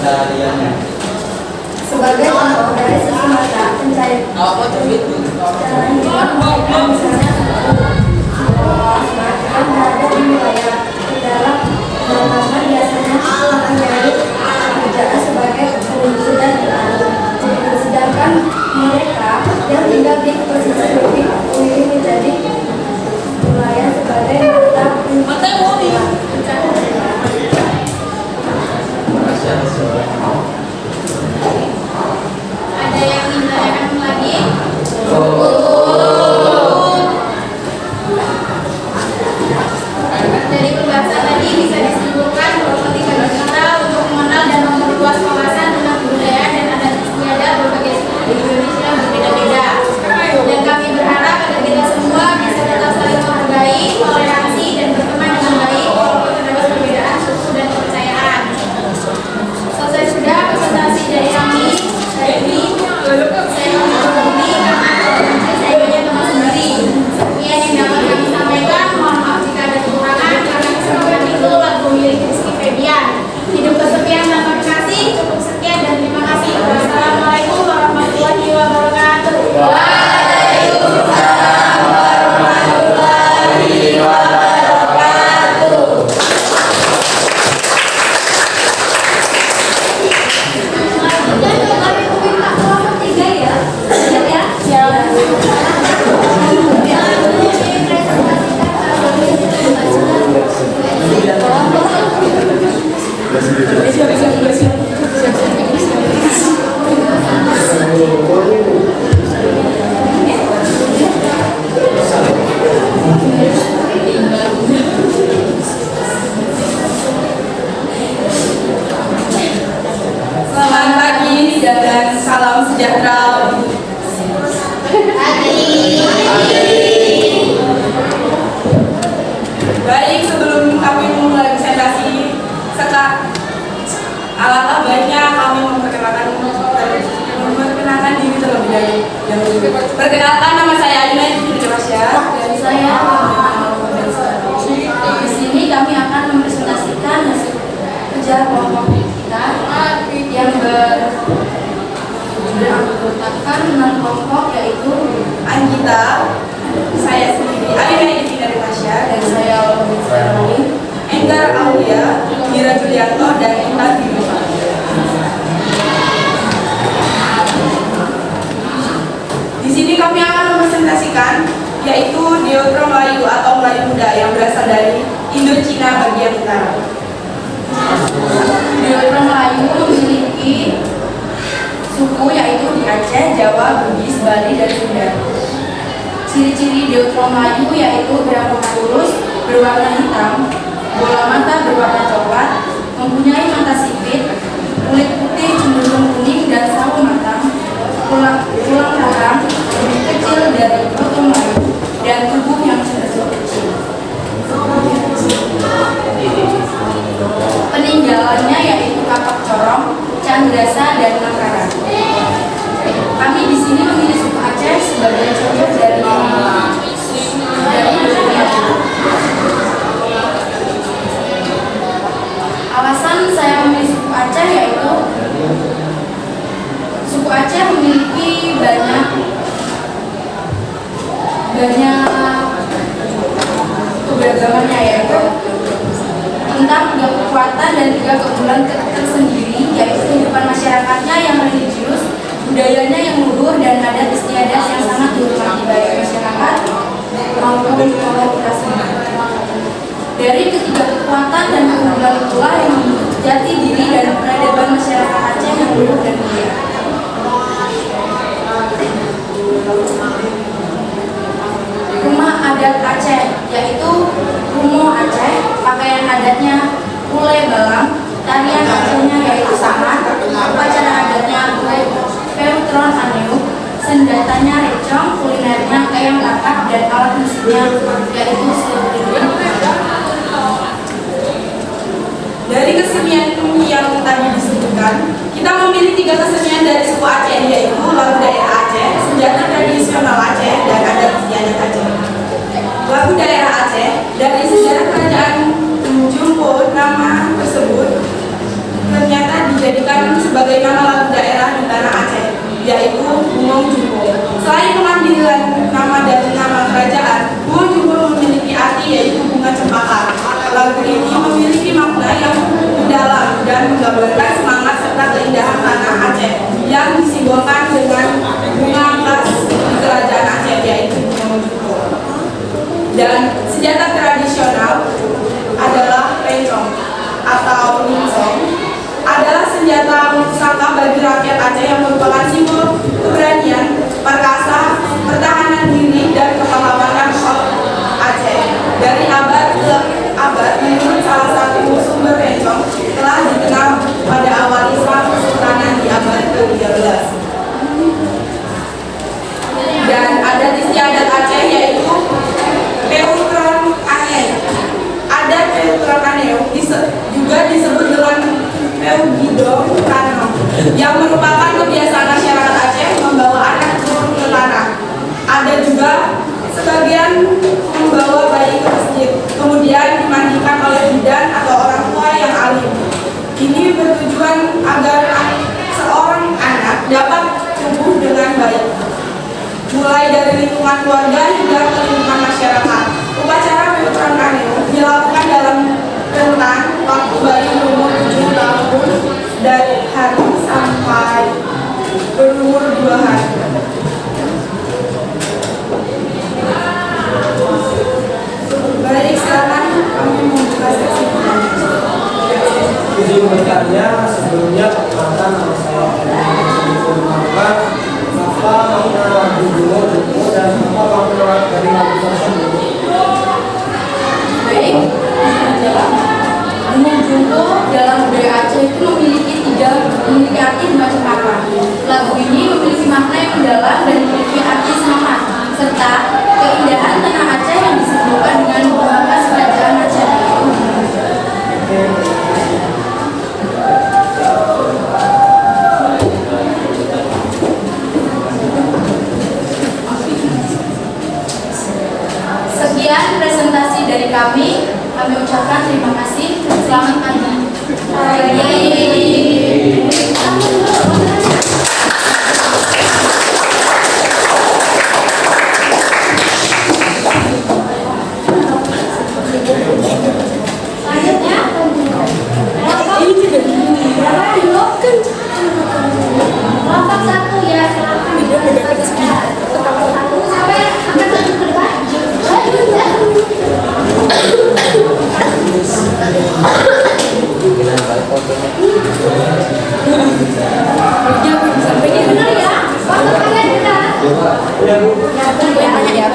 kesehariannya? Sebagai contoh dari sisi mata pencarian cara hidup mereka misalnya masyarakat berada di wilayah dalam karena biasanya mencari pekerjaan sebagai pengunjung dan petani. Sedangkan mereka yang tinggal di posisi lebih memilih menjadi wilayah sebagai mata Ada yang ditanyakan lagi? Dari pembahasan tadi bisa disimpulkan bahwa pentingnya kita untuk mengenal dan memperluas wawasan tentang budaya dan adat istiadat berbagai suku di Indonesia yang berbeda-beda. Dan kami berharap agar kita semua bisa tetap saling menghargai, toleransi, dan berteman dengan baik walaupun terdapat perbedaan suku dan kepercayaan. Selesai sudah presentasi dari kami. Saya ini saya teman sendiri. Sekian yang dapat kami sampaikan. Mohon maaf jika ada kekurangan karena kesempatan itu lagu milik Rizky Febian. Hidup kesepian tanpa kekasih. Cukup sekian dan terima kasih. Wassalamualaikum warahmatullahi wabarakatuh. Waalaikumsalam warahmatullahi wabarakatuh. Selanjutnya kami meminta kelompok 3 ya. Siap ya? Selamat pagi dan salam sejahtera. Baik, sebelum kami memulai presentasi, alangkah baiknya kami memperkenalkan diri terlebih dahulu. Perkenalkan, nama saya Adina Indonesia. Dan saya di sini kami akan mempresentasikan hasil kerja kelompok kita yang beranggotakan 6 kelompok yaitu Anggita, saya sendiri Adina Indonesia, dan saya Olivia, Enggar Aulia, Mira Julianto, dan Intan Diva. Di sini kami akan mempresentasikan yaitu Diotro Melayu atau Melayu Muda yang berasal dari Indochina bagian utara. Diotro Melayu memiliki suku yaitu di Aceh, Jawa, Bugis, Bali, dan Sunda. Ciri-ciri Diotro Melayu yaitu berambut lurus, berwarna hitam, bola mata berwarna coklat, mempunyai mata sipit, kulit putih cenderung kuning dan sawo matang, tulang rahang lebih kecil dari Diotro Melayu, dan tubuh yang cenderung kecil. Peninggalannya yaitu Kapak Corong, Candrasa, dan Makaran. Kami di sini memilih suku Aceh sebagai contoh dari dunia. Alasan saya memilih suku Aceh yaitu suku Aceh memiliki banyak keberagamannya, yaitu tentang 3 kekuatan dan 3 keunggulan tersendiri, yaitu kehidupan masyarakatnya yang religius, budayanya yang luhur, dan adat istiadat yang sangat dihormati baik masyarakat maupun komunitas. Dari ketiga kekuatan dan keunggulan itulah yang membentuk jati diri dan peradaban masyarakat Aceh yang luhur dan mulia. Rumah adat Aceh yaitu Rumo Aceh, pakaian adatnya Kule Balang, tarian Acehnya yaitu Saman, upacara adatnya Peutron Aneu, senjatanya recong, kulinernya ayam bakar, dan alat musiknya yaitu seruling. Dari kesenian yang tadi disebutkan, kita memilih 3 kesenian dari suku Aceh, yaitu lagu daerah Aceh, senjata tradisional Aceh, dan adat istiadat Aceh. Lagu daerah Aceh dari sejarah kerajaan Jumbo, nama tersebut ternyata dijadikan sebagai nama lagu daerah di tanah Aceh, yaitu Bungong Jumbo. Selain pengambilan nama dari nama kerajaan, Bungong Jumbo memiliki arti yaitu bunga cempaka. Lagu ini memiliki makna yang mendalam dan menggambarkan semangat serta keindahan tanah Aceh yang disimbolkan dengan bunga khas di kerajaan Aceh, yaitu Bungong Jumbo. Dan senjata tradisional adalah rencong atau lincong, adalah senjata pusaka bagi rakyat Aceh yang merupakan simbol keberanian, perkasa, pertahanan diri, dan kepahlawanan Aceh. Dari abad ke abad, menurut salah satu sumber rencong telah dikenal pada awal Islam Kesultanan di abad ke-13. Dan adat istiadat Aceh yaitu Peutron Aneu. Adat Peutron Aneu juga disebut dengan Peugidong Tanong, yang merupakan kebiasaan masyarakat Aceh membawa anak turun ke tanah. Ada juga sebagian membawa bayi ke masjid, kemudian dimandikan oleh bidan atau orang tua yang alim. Ini bertujuan agar seorang anak dapat tumbuh dengan baik, mulai dari lingkungan keluarga hingga ke lingkungan masyarakat. Upacara Peutron Aneu dilakukan dalam rentang waktu bayi berumur 7 tahun dari hari sampai berumur 2 hari. Baik, silakan kami membuka sesi. Izin bertanya, sebelumnya perkenalkan nama saya Muhammad. Apa makna lagu Bungong Jumbo dan apa makna dari lagu tersebut? Baik, Bungong Jumbo dalam budaya Aceh itu memiliki arti bunga cempaka. Lagu ini memiliki makna yang mendalam dan memiliki arti semangat serta keindahan tanah Aceh yang disimbolkan dengan bunga khas kerajaan Aceh. Sekian presentasi dari kami ucapkan terima kasih. Selamat pagi. Selanjutnya, kelompok 1 ya, silakan. Kelompok 1 sampai satu ke depan. Benar ya? Foto kalian benar? Ya,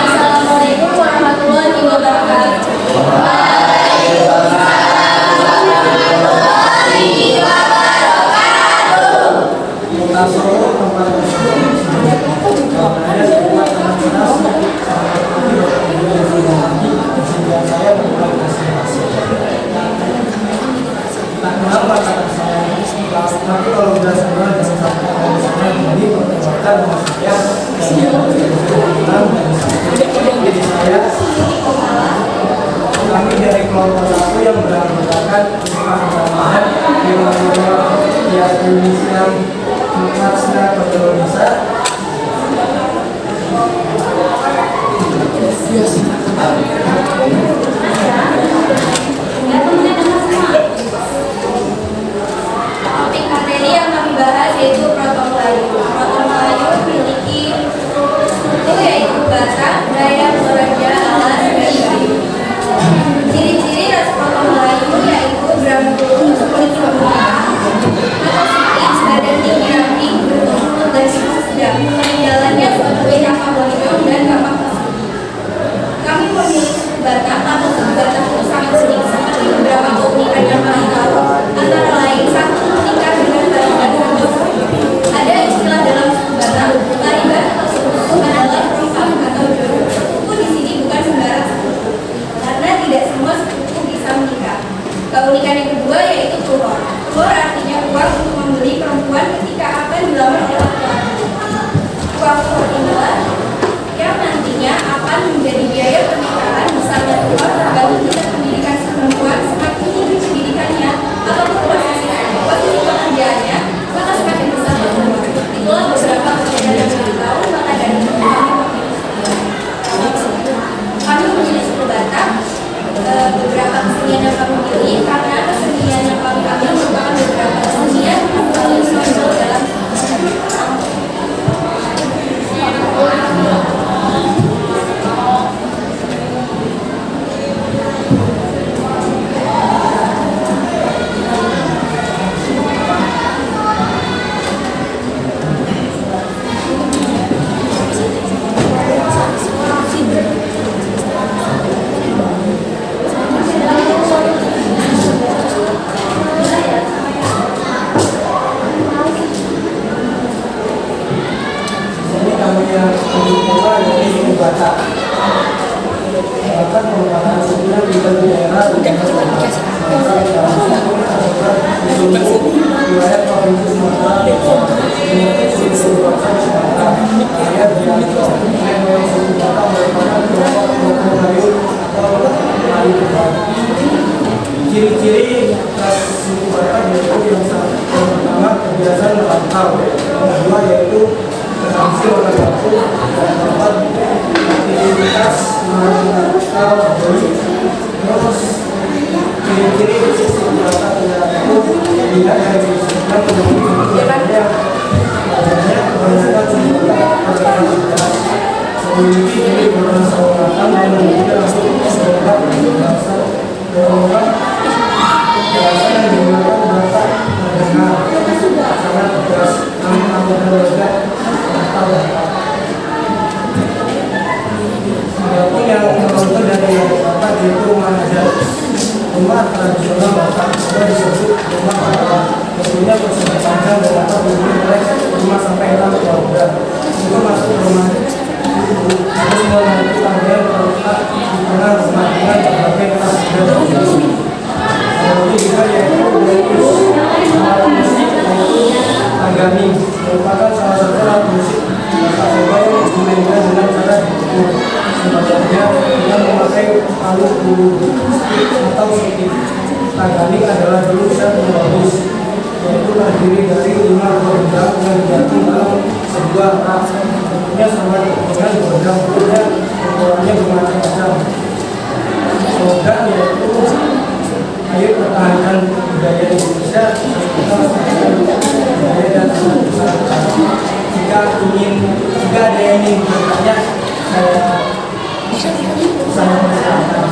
Assalamualaikum warahmatullahi wabarakatuh. Tapi kalau udah semua jangan sampai ada sana jadi pertemanan maksudnya jadi saya kami dari kelompok 1 yang beranggotakan Muhammad yang Indonesia Maksna Indonesia. Topik materi yang kami bahas yaitu Proto Melayu. Proto Melayu memiliki suku yaitu Batak, Dayak, Toraja, Alas, dan Bayu. Ciri-ciri ras Proto Melayu yaitu berambut kulit kepala, mata sipit, badan tinggi ramping, bertubuh dan sedang. Peninggalannya seperti kapal boliong dan kapal pasir. data. Bahkan pengembangan sebulan di berbagai daerah wilayah provinsi Sumatera ciri-ciri khas suku Batak yaitu yang pertama kebiasaan merantau, yang kedua yaitu tradisi orang baku, yang keempat aktivitas merantau beli. Terus ciri-ciri suku Batak itu dilihat dari yang adanya kebanyakan suku Batak memiliki ciri berbahasa Batak dan memiliki langsung berbahasa berulang kebiasaan yang digunakan Batak terdengar sangat tegas namun juga atau adapun yang menonton dari yang Batak yaitu rumah adat. Rumah tradisional Batak juga disebut rumah Batak. Tentunya persegi panjang dan dapat dihuni oleh 5 sampai 6 keluarga. Itu masuk rumah semua itu tangga yang terletak di tengah rumah dengan berbagai tas dan kemudian juga yaitu Tanggani merupakan salah satu alat musik Batak Jawa yang dimainkan dengan cara dipukul sebagiannya dengan memakai palu atau stick. Tanggani adalah dulu set melodis yaitu terdiri dari 5 gendang yang digantung dalam sebuah rak. Tentunya sama dengan gendang punya ukurannya bermacam-macam. Slogan yaitu ayo pertahankan budaya Indonesia, budaya dan usaha. Jika ada yang ingin bertanya, saya persilakan.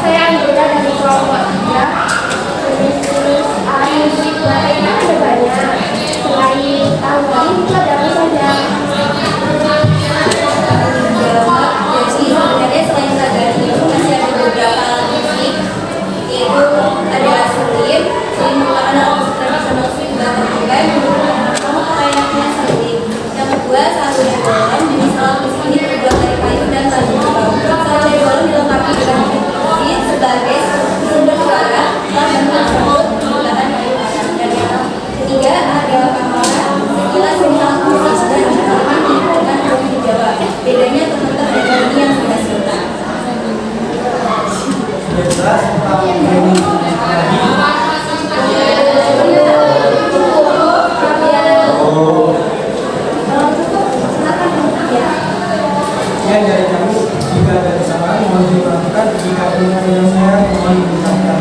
Saya anggota dari kelompok 3. Terus musik lainnya ada banyak. Selain tanggani itu ada apa saja? Jadi sebenarnya selain tanggani itu masih ada beberapa alat musik, yaitu ada selim merupakan alat musik tradisional suku Batak juga yang pertama kayaknya selim. Yang kedua sarung bolong, jenis alat musik ini terbuat dari kayu dan tanjung bambu. Sarung bolong dilengkapi dengan mesin sebagai sumber suara dan tersebut menggunakan kayu panas. Dan yang ketiga ada pameran sekilas jenis alat musik dan sama dengan provinsi Jawa. Bedanya teman-teman dengan ini yang sudah suka. Jelas sekian dari kami. Jika ada kesalahan mohon dimaafkan, jika punya penyelesaian mohon diucapkan.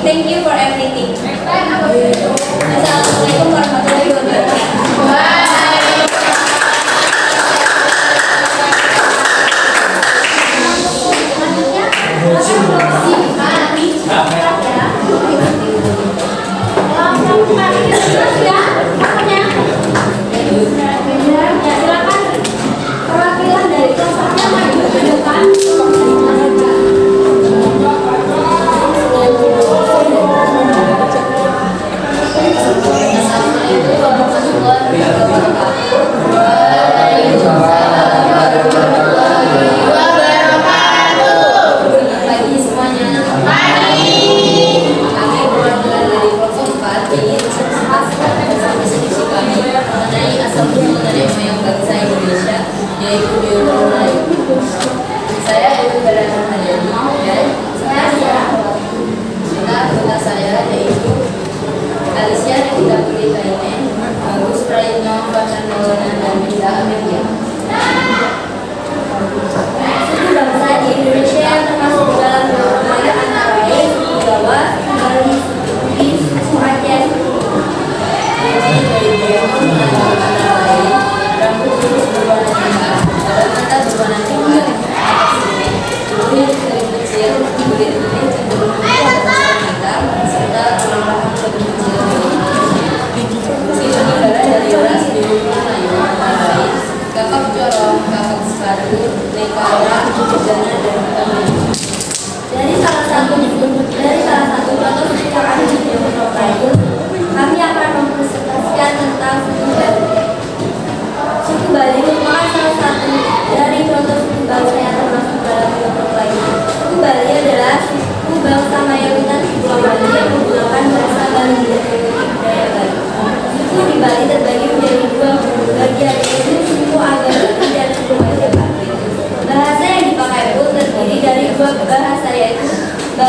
Thank you for everything. Assalamualaikum warahmatullahi wabarakatuh. Silakan perwakilan dari kelompoknya maju ke depan.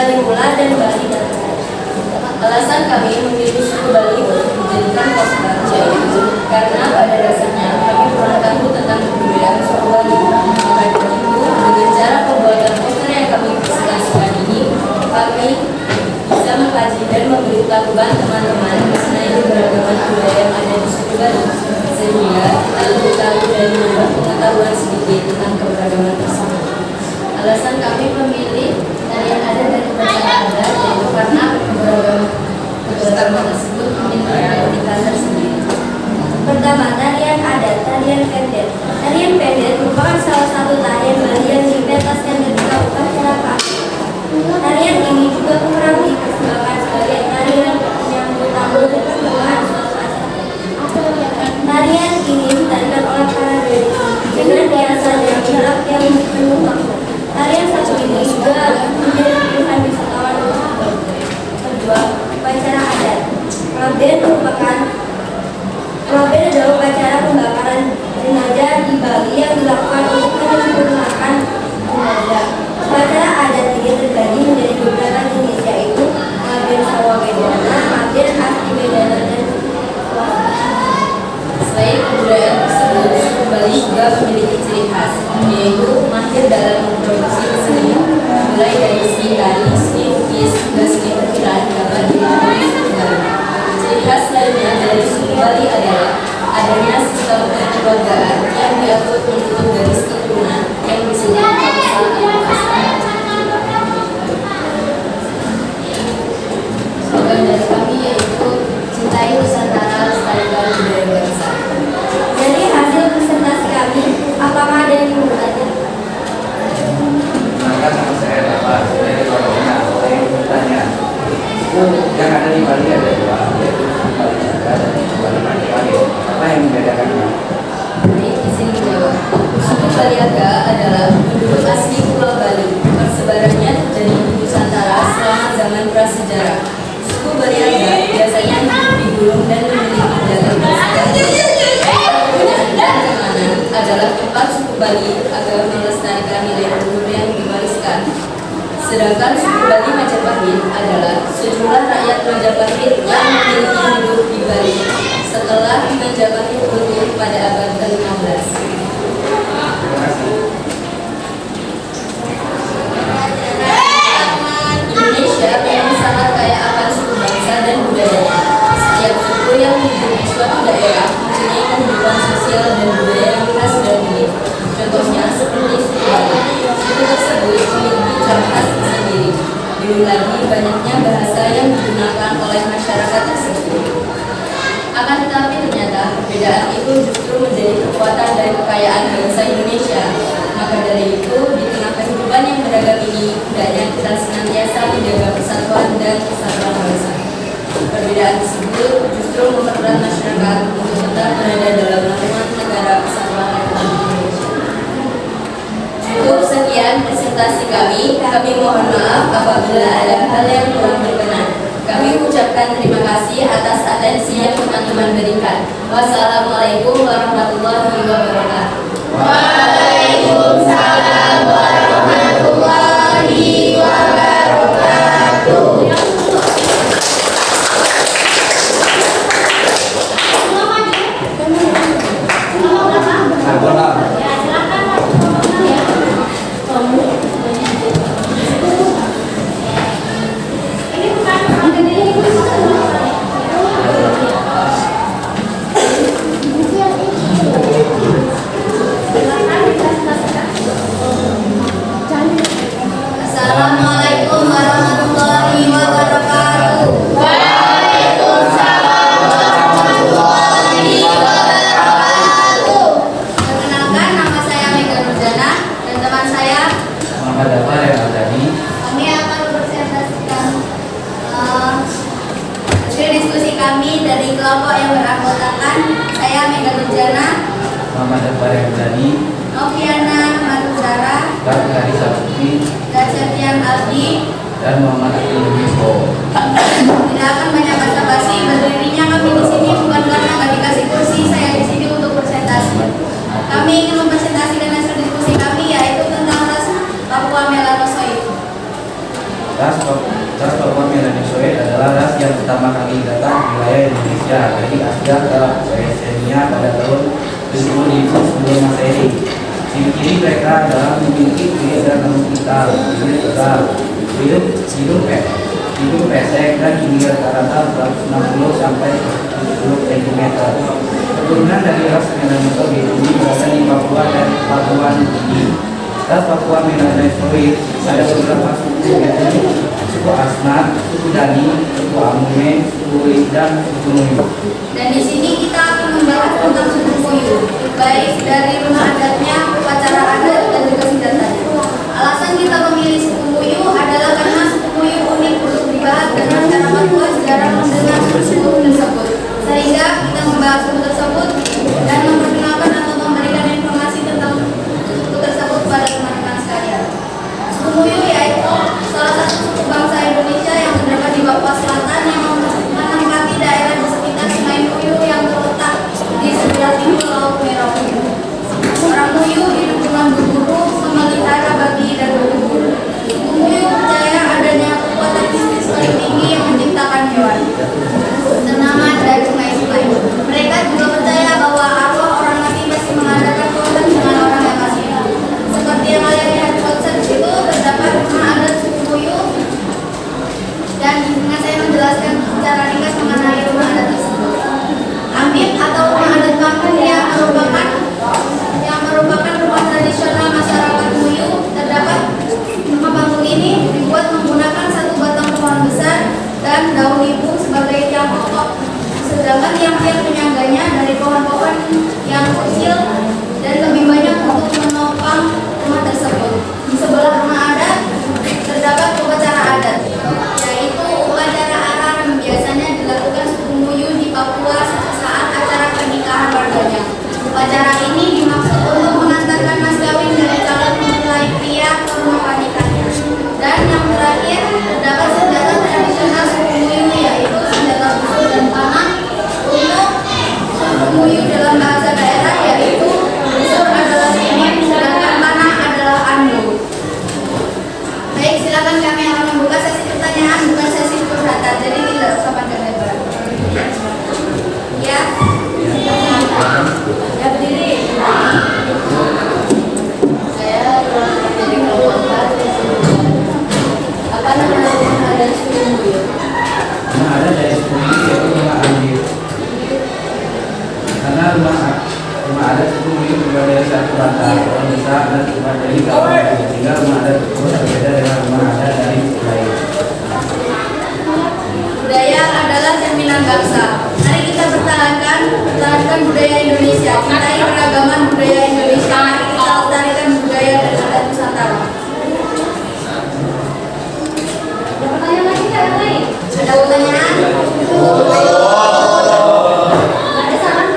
Bali Mula dan Bali Datar. Alasan kami memilih suku Bali untuk dijadikan pos baca itu karena pada dasarnya kami kurang tahu tentang kebudayaan suku Bali. Maka dari itu, dengan cara pembuatan poster yang kami presentasikan ini, kami bisa mengkaji dan memberitahukan teman-teman mengenai keberagaman budaya yang ada di suku Bali, sehingga kita lebih tahu dan menambah pengetahuan sedikit tentang keberagaman tersebut. Alasan kami memilih tarian adat dan upacara adat yaitu karena keberagaman tersebut memiliki keunikan tersendiri. Pertama, tarian adat, tarian pendet. Tarian pendet merupakan salah satu tarian Bali yang dipentaskan ketika upacara kami. Tarian ini juga kerap dipersembahkan sebagai tarian menyambut tamu dan pembukaan suatu acara. Tarian ini ditarikan oleh para gadis dengan hiasan yang gelap yang penuh makna. Tarian satu ini juga menjadi pilihan wisatawan untuk berfoto. Kedua, upacara adat. Raben adalah upacara pembakaran jenazah di Bali yang dilakukan untuk menyempurnakan jenazah. Upacara adat ini terbagi menjadi beberapa jenis yaitu Raben Sawabedana, Raben Asli Bedana, dan Selain kebudayaan tersebut, suku Bali juga memiliki ciri khas, yaitu mahir dalam memproduksi kesenian, mulai dari seni tari, seni lukis, hingga seni ukiran dapat dilakukan suku Bali. Ciri khas lainnya dari suku Bali adalah adanya sistem kekeluargaan yang diatur menurut garis keturunan yang disebut bangsa atau kasta. Slogan dari kami yaitu cintai Nusantara, lestarikan budaya bangsa. dari hasil presentasi kami, apakah ada yang mau bertanya? Maka sama saya dapat dari Corona, saya ingin bertanya. Yang ada di Bali ada dua, yaitu Bali Jaga dan Bali Majapahit. Apa yang membedakannya? Baik, izin dijawab. Suku Baliaga adalah penduduk asli Pulau Bali. Persebarannya terjadi di Nusantara selama zaman prasejarah. Suku Baliaga biasanya hidup di gunung dan memiliki jalur dan kemanan adalah tempat suku Bali agar melestarikan nilai luhur yang diwariskan. Sedangkan suku Bali Majapahit adalah sejumlah rakyat Majapahit yang memiliki hidup di Bali setelah Majapahit runtuh pada abad ke-15. Indonesia memang sangat kaya akan suku bangsa dan budayanya. Setiap suku yang hidup di suatu daerah mempunyai kehidupan sosial dan budaya yang khas dan unik. Contohnya seperti suku Bali. Suku tersebut memiliki ciri khas sendiri. Belum lagi banyaknya bahasa yang digunakan oleh masyarakat tersebut. Akan tetapi ternyata perbedaan itu justru menjadi kekuatan dan kekayaan bangsa Indonesia. Maka dari itu, di tengah kehidupan yang beragam ini, hendaknya kita senantiasa menjaga persatuan dan kesatuan bangsa. Perbedaan tersebut justru mempererat masyarakat untuk tetap berada dalam naungan negara kesatuan Republik Indonesia. Cukup sekian presentasi kami. Kami mohon maaf apabila ada hal yang kurang berkenan. Kami ucapkan terima kasih atas atensi yang teman-teman berikan. Wassalamualaikum warahmatullahi wabarakatuh. Waalaikumsalam warahmatullahi wabarakatuh. Assalamualaikum warahmatullahi wabarakatuh. Waalaikumsalam warahmatullahi wabarakatuh. Perkenalkan, nama saya Mega Nurjana dan teman saya Muhammad Dafar yang tadi. Kami akan mempresentasikan hasil diskusi kami dari kelompok yang beranggotakan saya Mega Nurjana, Muhammad Dafar yang tadi. Noviana Matuzara, Dan Karisa Putri dan Septian Aldi. dan Muhammad Abdul Misbo. Tidak akan banyak basa-basi. Berdirinya kami di sini bukan karena nggak dikasih kursi. Saya di sini untuk presentasi. Kami ingin mempresentasikan hasil diskusi kami yaitu tentang ras Papua Melanosoid. Ras Papua Melanesoid adalah ras yang pertama kali datang ke wilayah Indonesia dari Asia ke Oceania pada tahun 10.000 sebelum Masehi. Ciri-ciri mereka adalah memiliki kulit dan rambut hitam, kulit tebal, hidung pesek dan tinggi rata-rata 160 sampai 70 cm. Keturunan dari ras Melanesoid ini berasal di Papua dan Papua Nugini. Ras Papua Melanesoid ada beberapa suku yaitu suku Asmat, suku Dani, suku Amume, suku Uri, dan suku Nuyu. Dan di sini kita akan membahas tentang suku Muyu, baik dari rumah adatnya, upacara adat, dan juga senjatanya. Alasan kita memilih suku Muyu adalah karena suku Muyu unik untuk dibahas dengan cara matua sejarah mendengar suku tersebut. Sehingga kita membahas suku tersebut dan memperkenalkan atau memberikan informasi tentang suku tersebut kepada teman-teman sekalian. Suku Muyu yaitu salah satu suku bangsa Indonesia yang terdapat di Papua Selatan yang menempati daerah di sekitar Sungai Muyu yang terletak di sebelah timur Laut Merah. Orang Muyu hidup dengan berburu, memelihara babi dan berburu. Suku Muyu percaya adanya kekuatan mistis paling tinggi yang menciptakan hewan tanaman dan sungai-sungai. Mereka juga percaya bahwa arwah orang mati masih mengadakan kontak dengan orang yang masih hidup. Seperti yang kalian lihat di konsep itu terdapat rumah adat suku Muyu, dan dengan saya menjelaskan secara ringkas mengenai rumah adat tersebut. Ambit atau rumah adat kampung yang merupakan rumah tradisional masyarakat Muyu. Terdapat rumah panggung ini dibuat menggunakan satu batang pohon besar dan daun ibu sebagai tiang pokok, sedangkan tiang-tiang penyangganya dari pohon-pohon yang kecil dan lebih banyak untuk menopang rumah tersebut. Di sebelah rumah adat terdapat upacara adat, yaitu upacara arah yang biasanya dilakukan suku Muyu di Papua saat acara pernikahan warganya. Upacara ini dimaksud untuk mengantarkan mas kawin dari calon mempelai pria ke rumah wanitanya. Dan yang terakhir, terdapat senjata tradisional suku Muyu yaitu senjata busur dan panah. Untuk suku Muyu dalam bahasa daerah yaitu busur adalah simen, sedangkan panah adalah andu. Baik, silakan kami akan membuka sesi pertanyaan, bukan sesi curhatan, jadi tidak usah panjang lebar. Ya, ya berdiri. Saya dari kelompok apa namanya rumah adat suku Muyu? Rumah adat dari suku Muyu yaitu rumah Andit. Karena rumah adat suku Muyu berbeda dari satu batang pohon besar dan rumah dari kawasan, sehingga rumah adat tersebut berbeda dengan rumah adat dari suku lain. Budaya adalah cerminan bangsa. Mari kita pertahankan budaya Indonesia. Cintai keragaman budaya Indonesia. Mari kita lestarikan budaya dan adat Nusantara. Ada pertanyaan lagi nggak yang lain? Ada pertanyaan? Ada saran?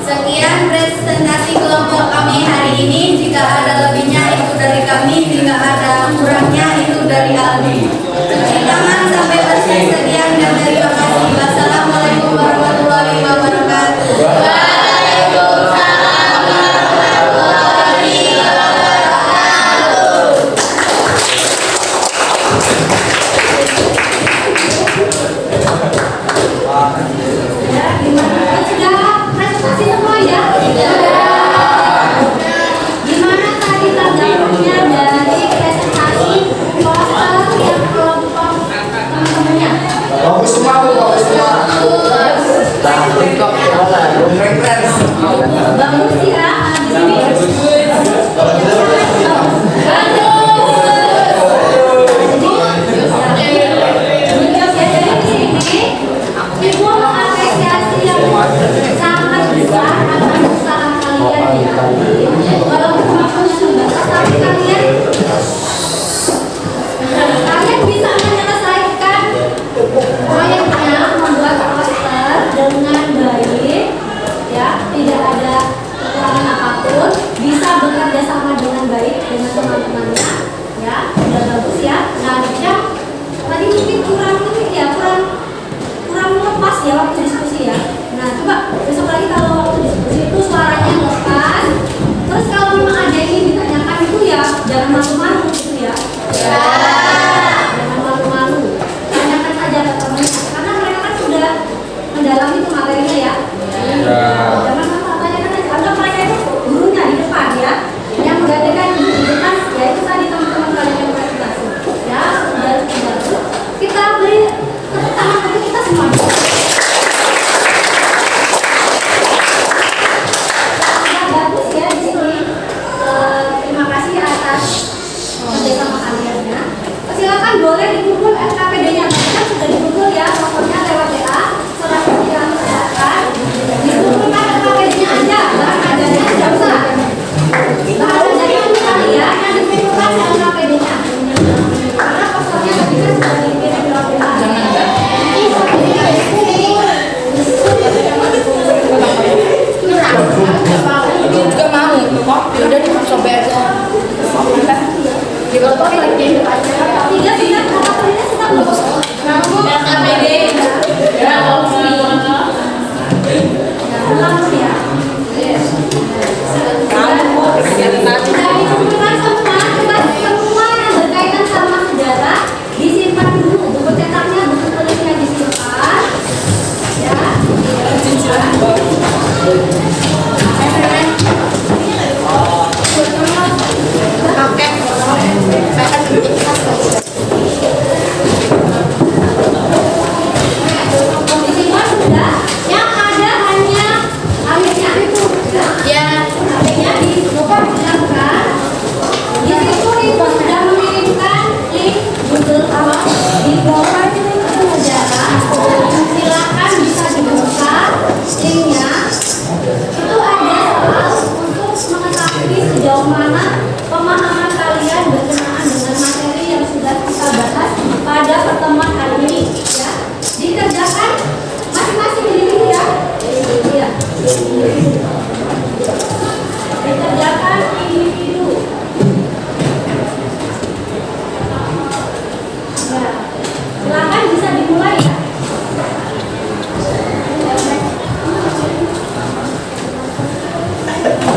Sekian presentasi kelompok kami hari ini. Jika ada lebihnya itu dari kami, jika ada kurangnya itu dari Aldi. Cuci tangan sampai bersih. Sekian dan terima kasih. Wassalamualaikum warahmatullahi wabarakatuh. Waalaikumsalam warahmatullahi wabarakatuh. Ya, gimana? Sudah presentasi semua ya? Gimana tadi tanggapannya dari presentasi kelompok yang kelompok teman-temannya? Bagus semua, Bu, bagus semua.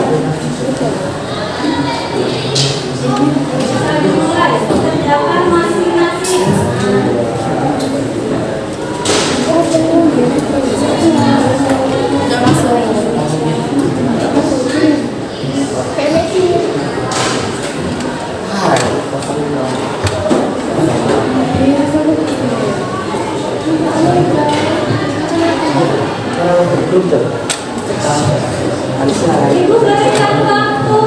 Dimulai kerjakan masing-masing. Ibu berikan waktu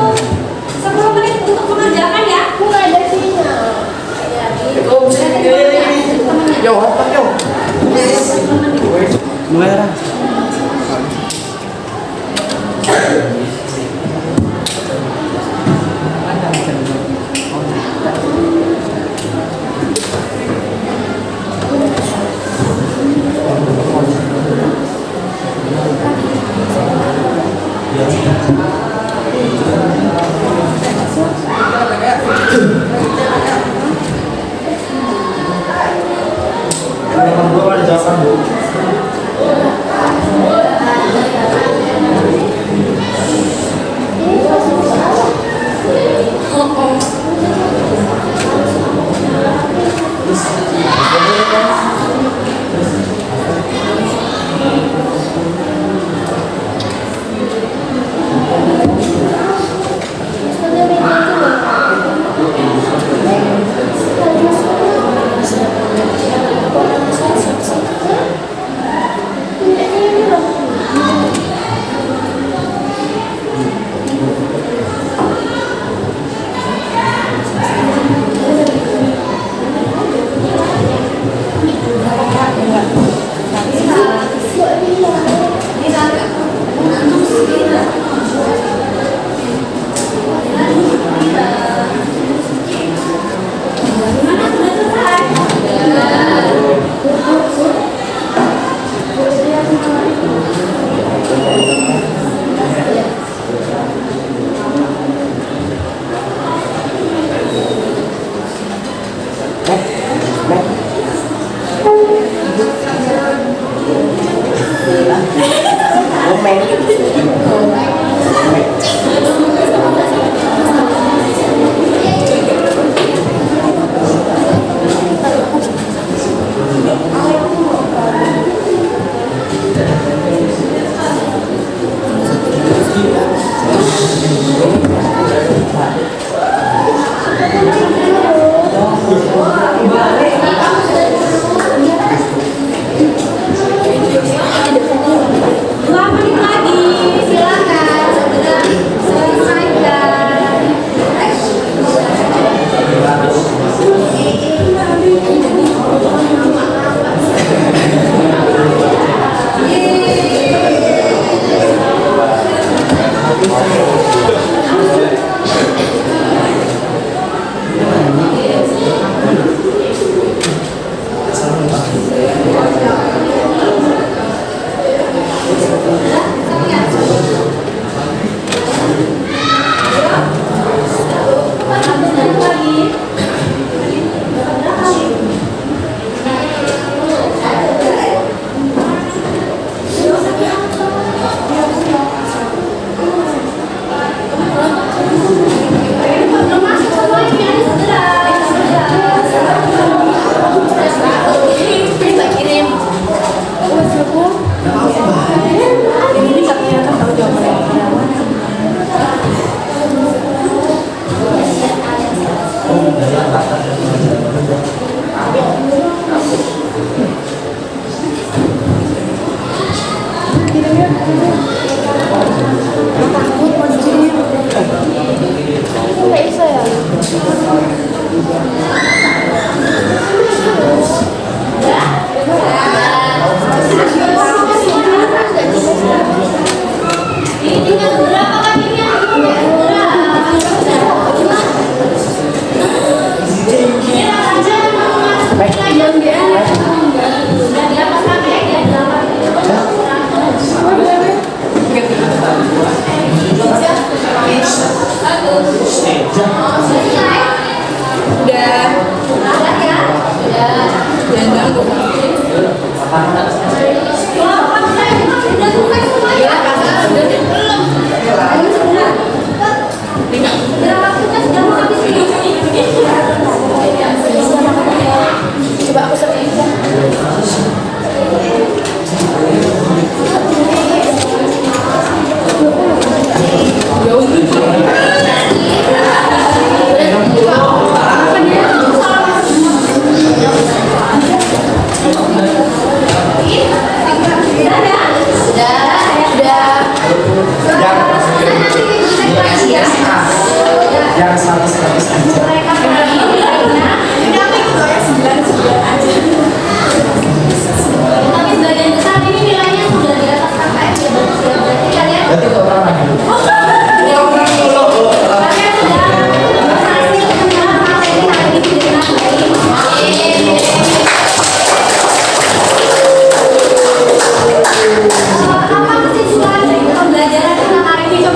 10 menit untuk mengerjakan ya. Mulai lah.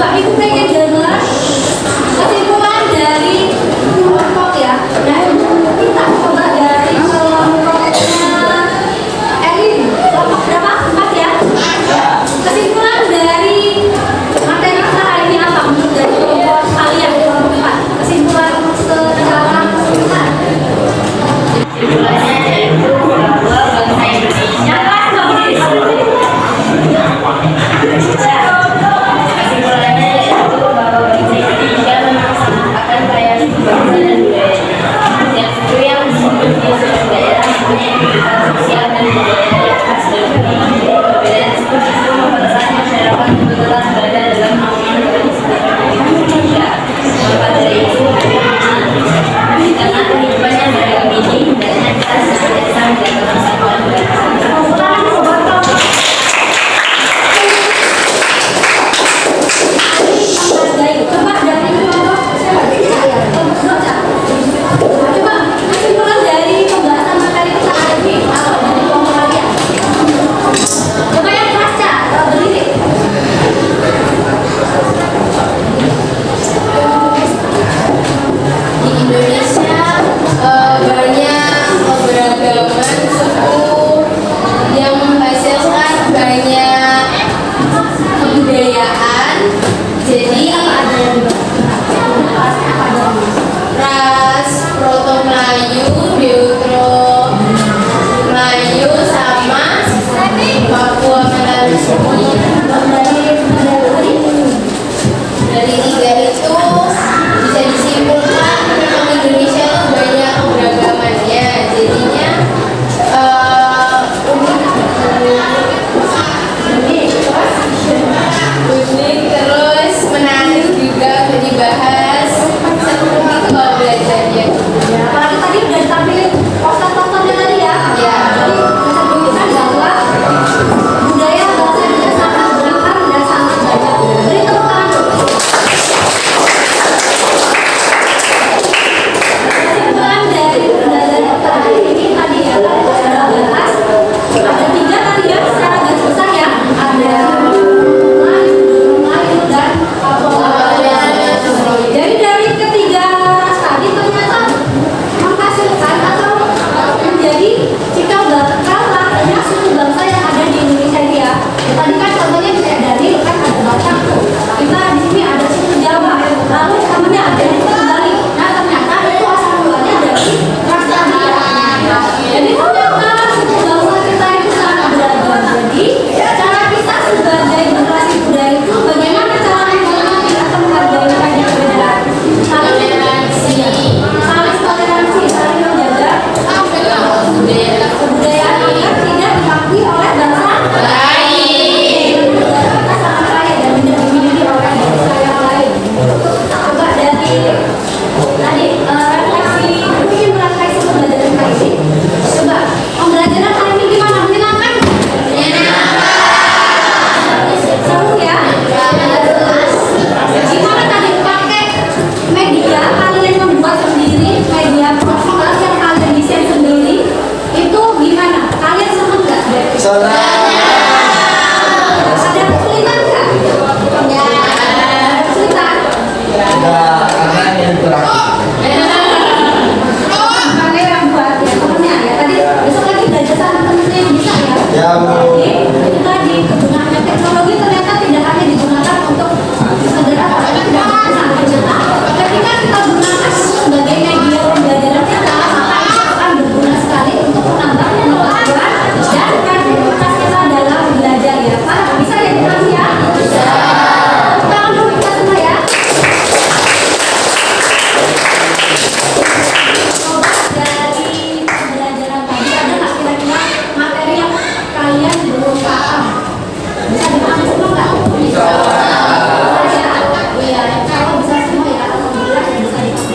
Coba ibu pengen dengar kesimpulan dari kelompok ya. Nah ibu kita coba dari kelompoknya Elin, kelompok berapa? 4 ya? Kesimpulan dari materi kita hari ini apa menurut dari kelompok kalian, kelompok 4? Kesimpulan secara keseluruhan. Kesimpulannya yaitu bahwa bangsa Indonesia menaksanakan perayaan bangsa dan budayanya. Setiap suku yang disebut di suatu daerah mempunyai identitas sosial dan budaya yang khas dan unik. Perbedaan seperti itu mempererat masyarakat untuk tetap berada dalam naungan tradisi Indonesia. Maka dari itu, di tengah kehidupan yang beragam ini, hendaknya kita senantiasa menjaga persatuan bangsa. Coba dari kelompok saya, kelompok baca. Coba kesimpulan dari pembahasan materi kita hari ini kalau dari kelompok kalian. Coba yang baca, berdiri. Di Indonesia banyak keberagaman suku yang menghasilkan banyak kebudayaan. Jadi ras Proto Melayu, Deutero Melayu sama Papua Melayu. Dari 3 itu bisa disimpulkan memang Indonesia itu banyak keberagamannya. Jadinya unik terus menarik juga untuk dibahas. Seru gitu kalau belajarnya. Apalagi tadi udah ditampilin poster-posternya tadi ya. Ya. Jadi bisa menunjukkan bahwa budaya bangsa Indonesia sangat beragam dan sangat banyak. Beri tepuk tangan dulu. Kesimpulan dari pembelajaran kita hari ini tadi ya, tadi sudah bahas ada 3 tadi ya secara garis besar ya. Ada Melayu dan Papua. Jadi dari ketiga ras tadi ternyata menghasilkan atau menjadi cikal bakal lahirnya suku bangsa yang ada di Indonesia ini ya. Tadi kan contohnya misalnya dari kan ada Batak tuh. Kita di sini ada suku Jawa. Lalu temennya ada di suku Bali. Nah ternyata itu asal mulanya dari ras tadi ya. Jadi ternyata suku bangsa kita itu sangat beragam. Jadi cara kita sebagai generasi muda itu bagaimana caranya menghormati atau menghargai banyak perbedaan, saling toleransi, saling menjaga kebudayaan agar tidak diakui oleh bangsa lain. Kita sangat kaya dan tidak dimiliki oleh bangsa yang lain. Coba dari tadi refleksi, mungkin merefleksi pembelajaran kali ini. Coba pembelajaran kali ini gimana? Menyenangkan? Seru ya? Gimana tadi pakai media kalian membuat sendiri, media profesional yang kalian desain sendiri, itu gimana? Kalian seneng nggak? Ada kesulitan nggak? Ada kesulitan? Karena yang terakhir. Kalian yang buat ya temennya ya tadi besok lagi belajar sama temennya yang bisa ya. Ya, Bu. Jadi itu tadi kegunaan teknologi ternyata tidak hanya digunakan untuk sekedar apa tidak berguna ternyata ketika kita gunakan sebagai media pembelajaran kita maka itu akan berguna sekali untuk menambah pengetahuan dan kreativitas kita dalam belajar ya. Pak bisa ya dipahami ya? Bisa. Tangan dulu kita semua ya. Coba dari pembelajaran tadi ada nggak kira-kira materi yang kalian belum paham? Bisa dipahami semua nggak? Bisa. Iya, kalau bisa semua ya alhamdulillah ya bisa dipahami.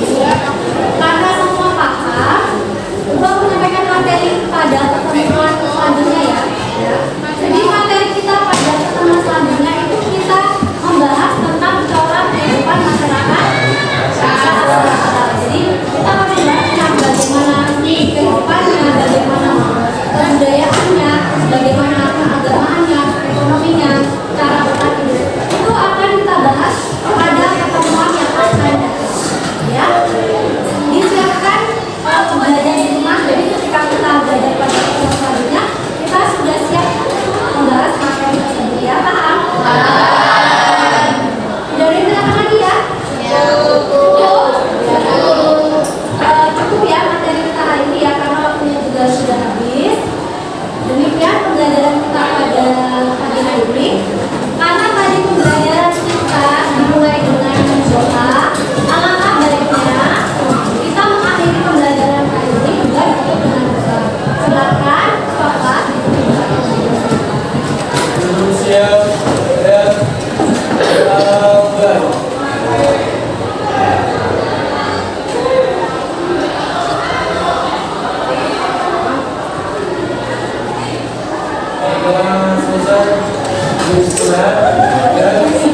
Selesai,